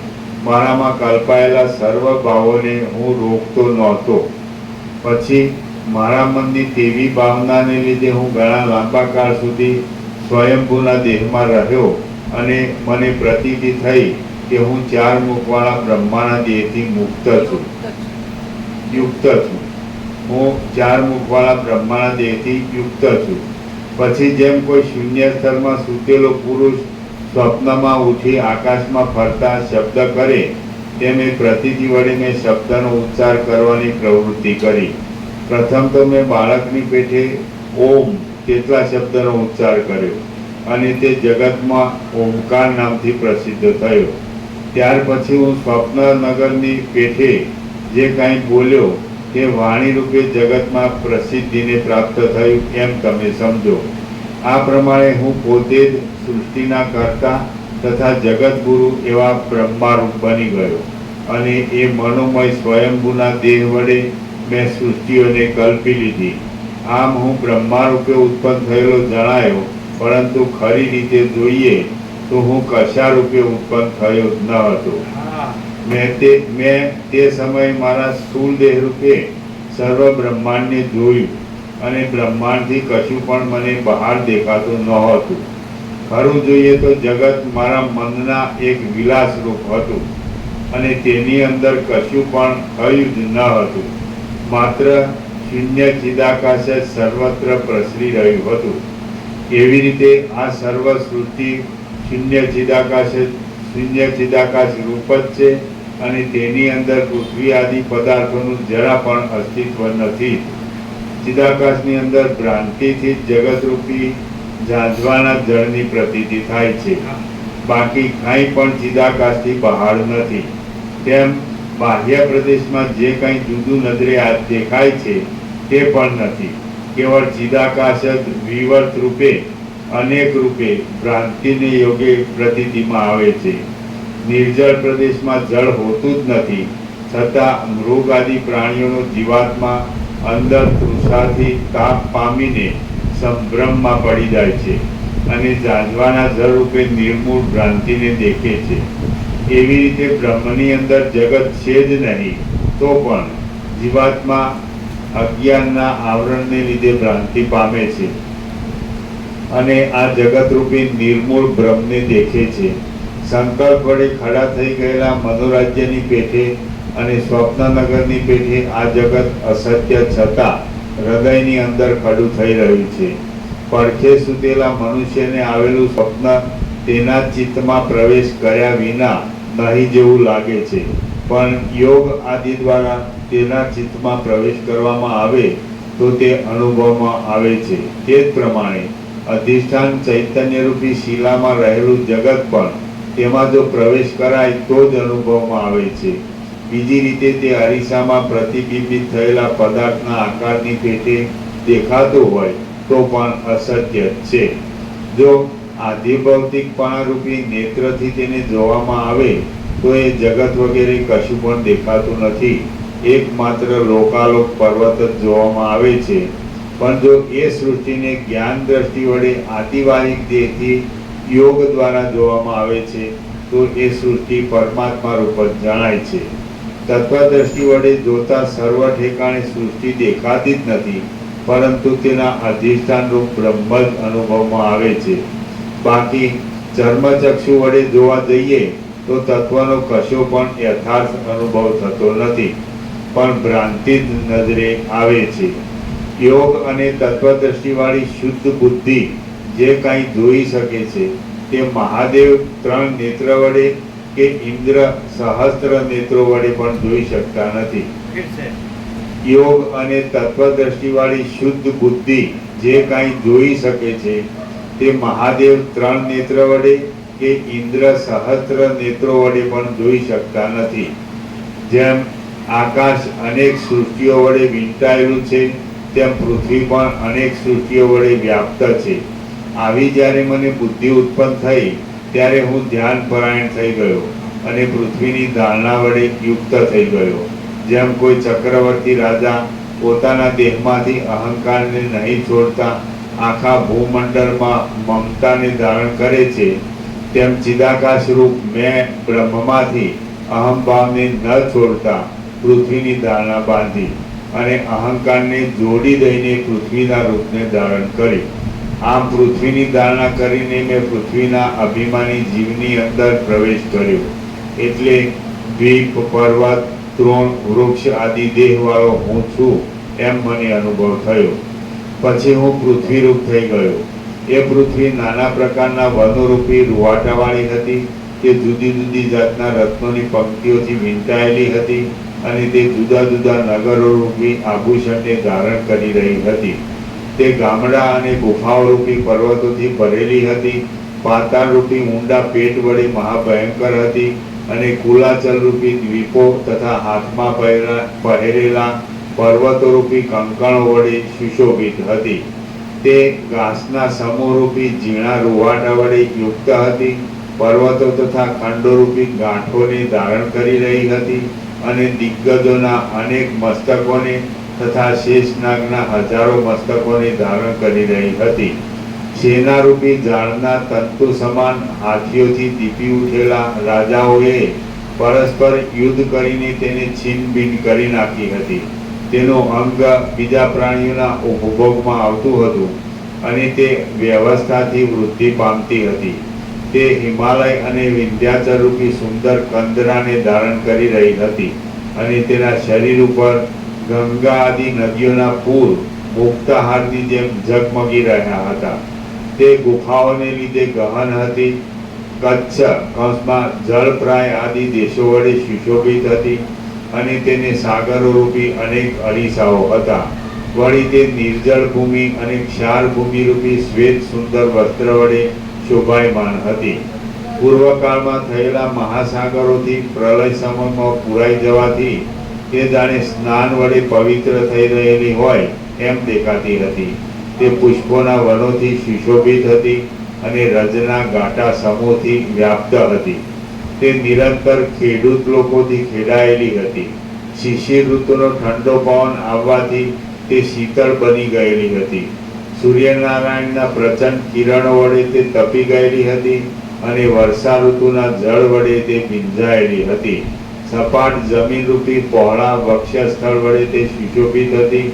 મારામાં કલ્પાયેલા સર્વ ભાવોને હું રોકતો નહોતો. પછી મારા મનની તેવી ભાવનાને લીધે હું ઘણા લાંબા કાળ સુધી સ્વયંભૂના દેહમાં રહ્યો અને મને પ્રતીતિ થઈ કે હું 4 મુખવાળા બ્રહ્માના દેહથી મુક્ત છું, યુક્ત છું. હું 4 મુખવાળા બ્રહ્માના દેહથી યુક્ત છું. પછી જેમ કોઈ શૂન્ય સ્થળમાં સૂતેલો પુરુષ સ્વપ્નમાં ઉઠી આકાશમાં ફરતા શબ્દ કરે તેમ એ પ્રતીતિ વડે મેં શબ્દનો ઉચ્ચાર કરવાની પ્રવૃત્તિ કરી. પ્રથમ તો મેં બાળકની પેઠે ઓમ તેટલા શબ્દનો ઉચ્ચાર કર્યો અને તે જગતમાં ઓમકાર નામથી પ્રસિદ્ધ થયો. ત્યાર પછી હું સ્વપ્નનગરની પેઠે જે કાંઈ બોલ્યો તે વાણી રૂપે જગતમાં પ્રસિદ્ધિને પ્રાપ્ત થયું એમ તમે સમજો. આ પ્રમાણે હું પોતે જ સૃષ્ટિના કર્તા તથા જગતગુરુ એવા બ્રહ્મારૂપ બની ગયો અને એ મનોમય સ્વયંભૂના દેહ વડે મેં સૃષ્ટિઓને કલ્પી લીધી. આમ હું બ્રહ્મારૂપે ઉત્પન્ન થયેલો જણાયો, પરંતુ ખરી રીતે જોઈએ તો હું કશા રૂપે ઉત્પન્ન થયો ન હતો. મેં તે સમયે મારા સ્થૂળ દેહ રૂપે સર્વ બ્રહ્માંડને જોયું અને બ્રહ્માંડથી કશું પણ મને બહાર દેખાતું નહોતું. ખરું જોઈએ તો જગત મારા મનના એક વિલાસ રૂપ હતું અને તેની અંદર કશું પણ થયું જ ન હતું. માત્ર શૂન્ય ચિદાકાશ જ સર્વત્ર પ્રસરી રહ્યું હતું. એવી રીતે આ સર્વ સૃષ્ટિ શૂન્ય ચિદાકાશ રૂપ જ છે અને તેની અંદર પૃથ્વી આદિ પદાર્થોનું જરા પણ અસ્તિત્વ નથી. ચિદાકાશની અંદર ભ્રાંતિથી જ જગતરૂપી ઝાંઝવાના જળની પ્રતીતિ થાય છે, બાકી કાંઈ પણ ચિદાકાશથી બહાર નથી. તેમ બાહ્ય પ્રદેશમાં જે કંઈ જુદું નજરે દેખાય છે તે પણ નથી. કેવળ ચિદાકાશ જ વિવર્ત રૂપે અનેક રૂપે ભ્રાંતિને યોગે પ્રતીતિમાં આવે છે. નિર્જળ પ્રદેશમાં જળ હોતું જ નથી, છતાં મૃગ આદિ પ્રાણીઓનો જીવાત્મા અંદર તૃષાથી તાપ પામીને સંભ્રમમાં પડી જાય છે અને ઝાંઝવાના જળ રૂપે નિર્મૂળ ભ્રાંતિને દેખે છે. એવી રીતે બ્રહ્મની અંદર જગત છે જ નહીં, તો પણ જીવાત્મા અજ્ઞાનના આવરણને લીધે ભ્રાંતિ પામે છે અને આ જગતરૂપી નિર્મૂળ બ્રહ્મને દેખે છે. સંકલ્પ વડે ખડા થઈ ગયેલા મનોરાજ્યની પેઠે અને સ્વપ્નનગરની પેઠે આ જગત અસત્ય છતાં હૃદયની અંદર ખડું થઈ રહ્યું છે. પડખે સૂતેલા મનુષ્યને આવેલું સ્વપ્ન તેના ચિત્તમાં પ્રવેશ કર્યા વિના નહીં જેવું લાગે છે, પણ યોગ આદિ દ્વારા તેના ચિત્તમાં પ્રવેશ કરવામાં આવે તો તે અનુભવમાં આવે છે. તે જ પ્રમાણે અધિષ્ઠાન ચૈતન્યરૂપી શિલામાં રહેલું જગત પણ તેમાં જો પ્રવેશ કરાય તો જ અનુભવમાં આવે છે. બીજી રીતે તે અરીસામાં પ્રતિબિંબિત થયેલા પદાર્થના આકારની પેટે દેખાતું હોય તો પણ અસત્ય જ છે. જો આધિભૌતિકપણારૂપી નેત્રથી તેને જોવામાં આવે તો એ જગત વગેરે કશું પણ દેખાતું નથી, એકમાત્ર લોકાલોક પર્વત જ જોવામાં આવે છે. પણ જો એ સૃષ્ટિને જ્ઞાન દ્રષ્ટિ વડે આતિવાહિક દેહથી યોગ દ્વારા જોવામાં આવે છે તો એ સૃષ્ટિ પરમાત્મા રૂપ જ જણાય છે. તત્વદ્રષ્ટિ વડે જોતા સર્વ ઠેકાણે સૃષ્ટિ દેખાતી જ નથી, પરંતુ તેના અધિષ્ઠાન રૂપ બ્રહ્મ જ અનુભવમાં આવે છે. બાકી ચર્મચક્ષુ વડે જોવા જઈએ તો તત્વનો કશો પણ યથાર્થ અનુભવ થતો નથી, પણ ભ્રાંતિ જ નજરે આવે છે. યોગ અને તત્વદ્રષ્ટિવાળી શુદ્ધ બુદ્ધિ જે કાંઈ જોઈ શકે છે તે મહાદેવ 3 નેત્ર વડે કે ઇન્દ્ર સહસ્ત્ર નેત્રો વડે પણ જોઈ શકતા નથી. યોગ અને તત્વદ્રષ્ટિવાળી શુદ્ધ બુદ્ધિ જે કાંઈ જોઈ શકે છે તે મહાદેવ 3 નેત્ર વડે કે ઇન્દ્ર સહસ્ત્ર નેત્રો વડે પણ જોઈ શકતા નથી. જેમ આકાશ અનેક સૃષ્ટિઓ વડે વીંટાયેલું છે તેમ પૃથ્વી પણ અનેક સૃષ્ટિઓ વડે વ્યાપ્ત છે. આવી જ્યારે મને બુદ્ધિ ઉત્પન્ન થઈ ત્યારે હું ધ્યાન પરાયણ થઈ ગયો અને પૃથ્વીની ધારણા વડે યુક્ત થઈ ગયો. જેમ કોઈ ચક્રવર્તી રાજા પોતાના દેહમાંથી અહંકારને નહીં છોડતા આખા ભૂમંડળમાં મમતાને ધારણ કરે છે, તેમ ચિદાકાશ રૂપ મેં બ્રહ્મમાંથી અહંભાવને ન છોડતા પૃથ્વીની ધારણા બાંધી અને અહંકારને જોડી દઈને પૃથ્વીના રૂપને ધારણ કરી. આમ પૃથ્વીની ધારણા કરીને મેં પૃથ્વીના અભિમાની જીવની અંદર પ્રવેશ કર્યો. એટલે દ્વીપ, પર્વત, તૃણ, વૃક્ષ આદિ દેહવાળો હું છું એમ મને અનુભવ થયો. પછી હું પૃથ્વીરૂપ થઈ ગયો. એ પૃથ્વી નાના પ્રકારના વનોરૂપી રૂવાટાવાળી હતી. તે જુદી જુદી જાતના રત્નોની પંક્તિઓથી વીંટાયેલી હતી અને તે જુદા જુદા નગરોરૂપી આભૂષણને ધારણ કરી રહી હતી. તે ગામડા અને ગુફાઓરૂપી પર્વતોથી ભરેલી હતી. પાતાળરૂપી ઊંડા પેટ વડે મહાભયંકર હતી અને કુલાચલરૂપી દ્વીપો તથા હાથમાં પહેરેલા પર્વતોરૂપી કંકણો વડે સુશોભિત હતી. તે ઘાસના સમૂહરૂપી ઝીણા રૂવાટા વડે યુક્ત હતી. પર્વતો તથા ખંડોરૂપી ગાંઠોને ધારણ કરી રહી હતી અને દિગ્ગજોના અનેક મસ્તકોને તથા શેષનાગના હજારો મસ્તકોને ધારણ કરી રહી હતી. સેનારૂપી ઝાડના તંતુ સમાન હાથીઓથી દીપી ઉઠેલા રાજાઓએ પરસ્પર યુદ્ધ કરીને તેને છીનબીન કરી નાખી હતી. તેનું અંગ બીજા પ્રાણીઓના ઉપભોગમાં આવતું હતું અને તે વ્યવસ્થાથી વૃદ્ધિ પામતી હતી. તે હિમાલય અને વિંધ્યાચલ રૂપી સુંદર કંદરાને ધારણ કરી રહી હતી અને તેના શરીર ઉપર ગંગા આદિ નદીઓના પૂર મુક્તાહારની જેમ ઝગમગી રહ્યા હતા. તે ગુફાઓને લીધે ગહન હતી. કચ્છ કૌંસમાં જળપ્રાય આદિ દેશો વડે સુશોભિત હતી અને તેને સાગરો રૂપી અનેક અરીસાઓ હતા. વળી તે નિર્જળ ભૂમિ અને ક્ષાર ભૂમિ રૂપી શ્વેત સુંદર વસ્ત્ર વડે શોભાયમાન હતી. પૂર્વકાળમાં થયેલા મહાસાગરોથી પ્રલય સમયમાં પુરાઈ જવાથી તે જાણે સ્નાન વડે પવિત્ર થઈ રહેલી હોય એમ દેખાતી હતી. તે પુષ્પોના વનોથી સુશોભિત હતી અને રજના ઘાટા સમૂહથી વ્યાપ્ત હતી. તે નિરંતર ખેડૂત લોકોથી ખેડાયેલી હતી. શિશિર ઋતુનો ઠંડો પવન આવવાથી તે શીતળ બની ગયેલી હતી. સૂર્યનારાયણના પ્રચંડ કિરણો વડે તે તપી ગયેલી હતી અને વર્ષા ઋતુના જળ વડે તે ભીંજાયેલી હતી. સપાટ જમીનરૂપી પહોળા વક્ષસ્થળ વડે તે સુશોભિત હતી.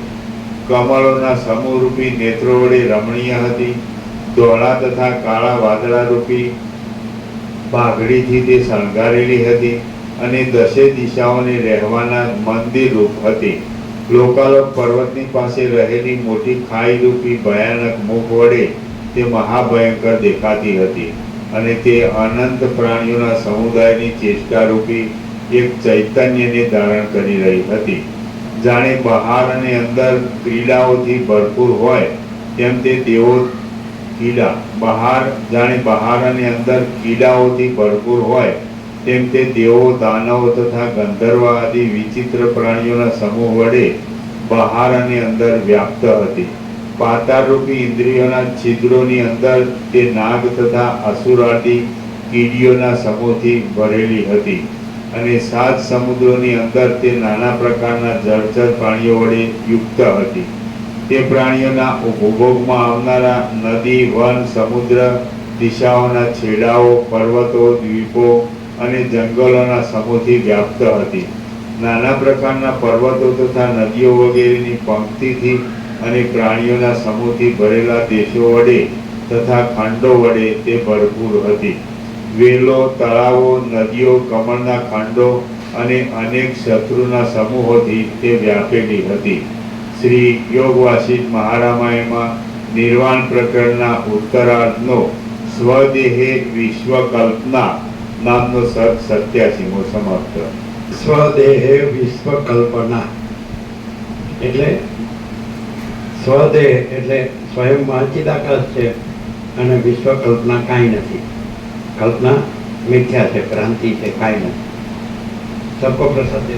કમળોના સમૂહરૂપી નેત્રો વડે રમણીય હતી. ધોળા તથા કાળા વાદળારૂપી પાઘડીથી તે શણગારેલી હતી અને દસે દિશાઓને રહેવાના મંદિર રૂપ હતી. લોકાલોક પર્વતની પાસે રહેલી મોટી ખાઈ રૂપી ભયાનક મુખ વડે તે મહાભયંકર દેખાતી હતી અને તે અનંત પ્રાણીઓના સમુદાયની ચેષ્ટારૂપી એક ચૈતન્યને ધારણ કરી રહી હતી. જાણે બહાર અને અંદર ક્રીડાઓથી ભરપૂર હોય તેમ તે દેવો જાણે બહાર અને અંદર કીડાઓથી ભરપૂર હોય તેમ તે દેવો, દાનવો તથા ગંધર્વ આદિ વિચિત્ર પ્રાણીઓના સમૂહ વડે બહાર અને અંદર વ્યાપ્ત હતી. પાતાળરૂપી ઇન્દ્રિયોના છિદ્રોની અંદર તે નાગ તથા અસુરાદી કીડીઓના સમૂહથી ભરેલી હતી અને 7 સમુદ્રોની અંદર તે નાના પ્રકારના જળચર પ્રાણીઓ વડે યુક્ત હતી. તે પ્રાણીઓના ઉપભોગમાં આવનારા નદી, વન, સમુદ્ર, દિશાઓના છેડાઓ, પર્વતો, દ્વીપો અને જંગલોના સમૂહથી વ્યાપ્ત હતી. નાના પ્રકારના પર્વતો તથા નદીઓ વગેરેની પંક્તિથી અને પ્રાણીઓના સમૂહથી ભરેલા દેશો વડે તથા ખંડો વડે તે ભરપૂર હતી. વેલો, તળાવો, નદીઓ, કમળના ખંડો અને અનેક શત્રુના સમૂહોથી તે વ્યાપેલી હતી. શ્રી યોગ વાસિષ્ઠ મહારામાયણમાં નિર્વાણ પ્રકરણના ઉત્તરાર્ધનો સ્વદેહે વિશ્વકલ્પના નામનો સર્ગ 87મો સમાપ્ત. સ્વદેહે વિશ્વકલ્પના એટલે સ્વદેહ એટલે સ્વયંમાં ચિદાકાશ છે અને વિશ્વકલ્પના કાંઈ નથી. કલ્પના મિથ્યા છે, ભ્રાંતિ છે, કાંઈ નથી. સબકો પ્રસાદ દે.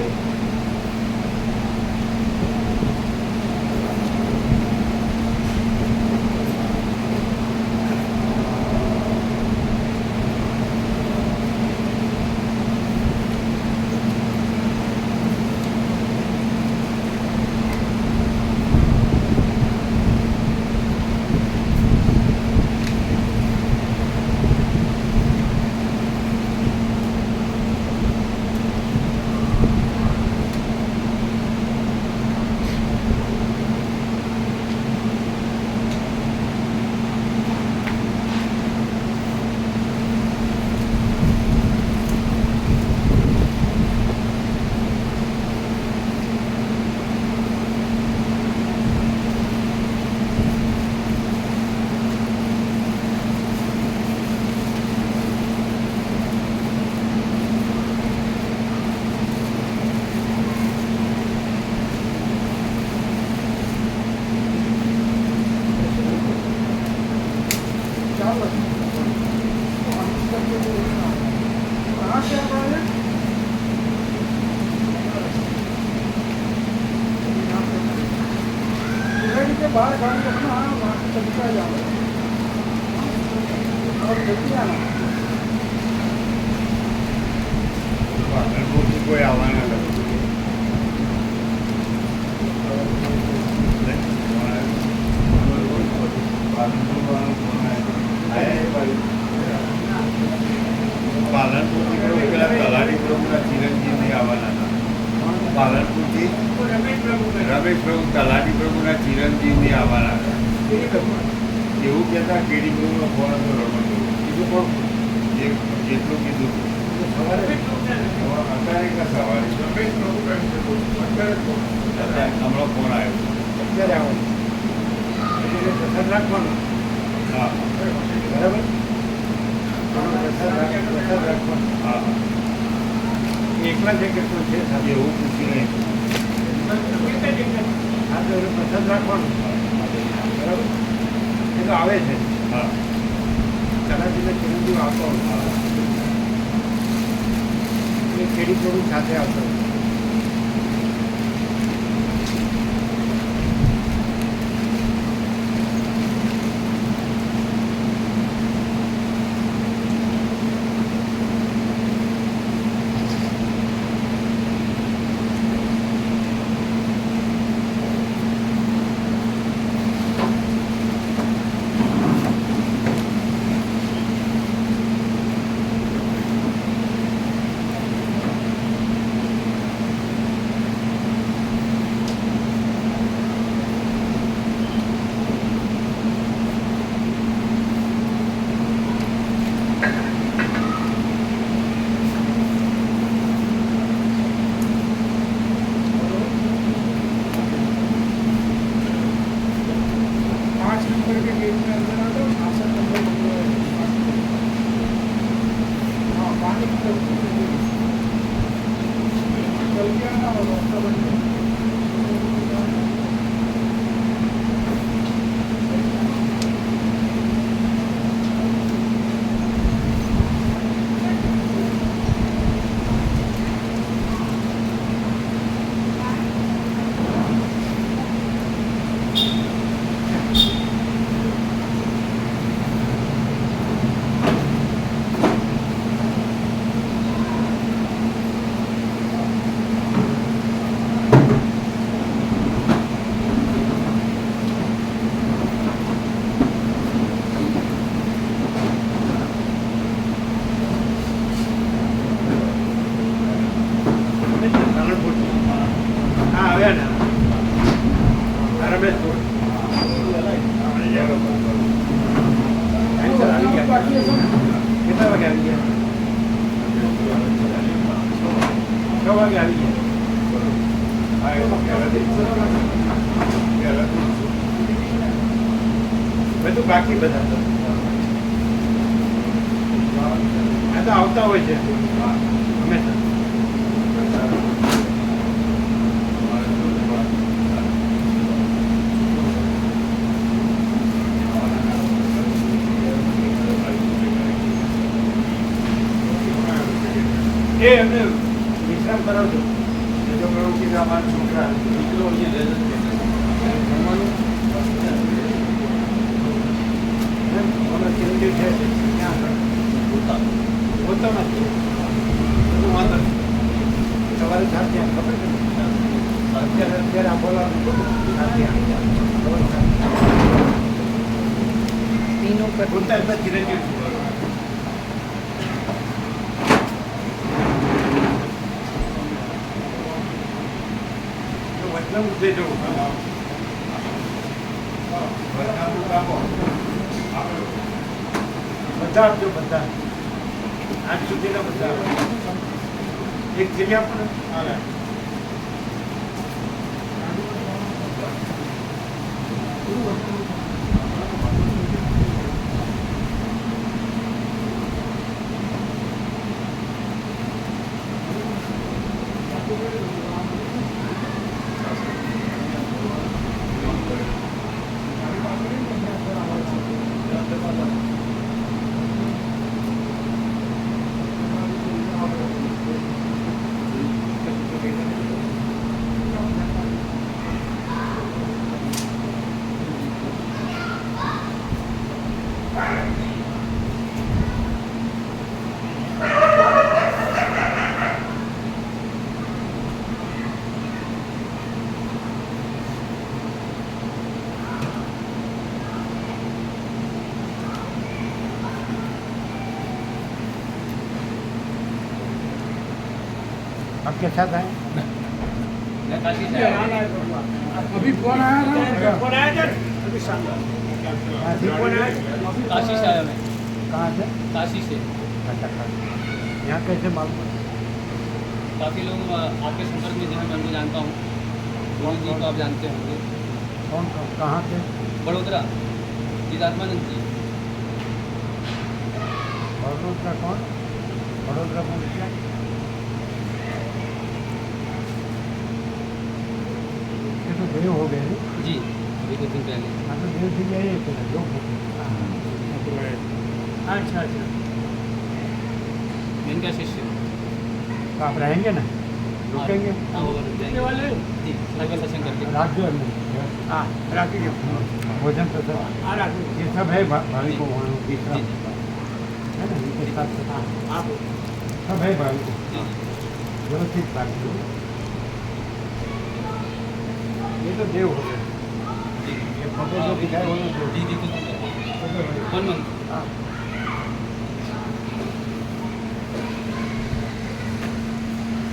बाहर गाड़ी रखना, वहाँ से चलता जाओ और देखिए आना. કોઈ આવવાના નથી. પાલનપુરથી પેલા તલાટી પ્રભુના ચિરંજીવી આવવાના હતા. પાલનપુરથી રમેશ પ્રભુ તલાટી પ્રભુના ચિરંજીવી આવવાના હતા. એવું કહેતા કેડી પ્રભુનો ફોન હતો રમતો. બીજું કોણ જેટલું કીધું સવારે અત્યારે કા સવારે રમેશ પ્રભુ અત્યારે હમણાં ફોન આવ્યો. અત્યારે આવવાનું રાખવાનો. હા બરાબર. હા એકલા છે કે કોઈ છે સાથે એવું પૂછી નહીં. હા તો પ્રસાદ રાખવાનું. બરાબર એ તો આવે છે. હા કદાચીને ચિરંજીવ આવતો એ ખેડી થોડું સાથે આવતો. હા આવ્યા ને રમેશપુર બાકી હશે ને? કેટલા વાગે આવી ગયા 6 વાગે આવી ગયા બધું બાકી બધા તો આ તો આવતા હોય છે હંમેશા એ એમને વિશ્રામ કરાવજો એ તો કહું કે અમારા છોકરા દીકરો અહીંયા રહે છે જમવાનું ચિરંજીવ છે ત્યાં પોતા નથી બધું વાંધો નહીં સવારે સાથે ખબર છે અત્યારે આ બોલાવવાનું સાથે મીનુ પર પોતા એટલા ચિરંજીવ છે વચનાનું ઉદય જવું બધા આપજો બધા આજ સુધીના બધા એક થેલી આપો ને आपके साथ आए अभी फोन आया था फोन आया था अभी शाम फोन आया काशी से आया मैं कहाँ से काशी से अच्छा यहाँ कैसे मालूम काफ़ी लोग आपके संपर्क में जिन्हें मैं उनको जानता हूँ गुरु जी को आप जानते होंगे कौन कहाँ से बड़ोदरा जीतात्मानंद जी वडोदरा कौन वडोदरा कौन क्या ये तो देव हो गए जी अभी कुछ दिन पहले हाँ तो देव से गए थे दो अच्छा अच्छा मैं इनका शिष्य हूँ तो आप रहेंगे ना रुकेंगे हाँ वो रुक जाएंगे जी लगभग सत्संग करके रात जो हाँ राखिए भोजन तो सब ये सब है भाभी को वहाँ की सब जी है ना इनके साथ आप सब है भाभी को जी व्यवस्थित बात करो ये तो देव हो गए जी ये फोटो जो दिखाए वो तो जी जी कुछ 1 मंथ हाँ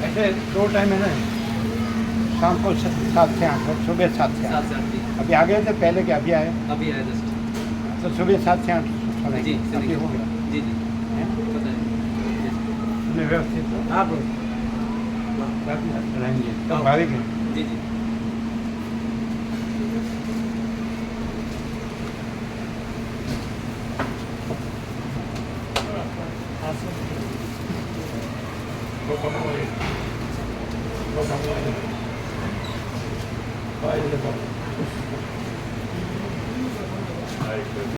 ऐसे 2 टाइम है ना शाम को 7 से 8 सुबह 7 से 8 7 से 8 जी अभी आ गए थे पहले के अभी आए अभी आया जस्ट तो सुबह 7 से 8 सुनाएंगे। जी अभी हो गया जी जी पता है हमने व्यवस्थित आप रहेंगे तो भाभी के जी जी ખબર હોય. બસ આપણે. બાય.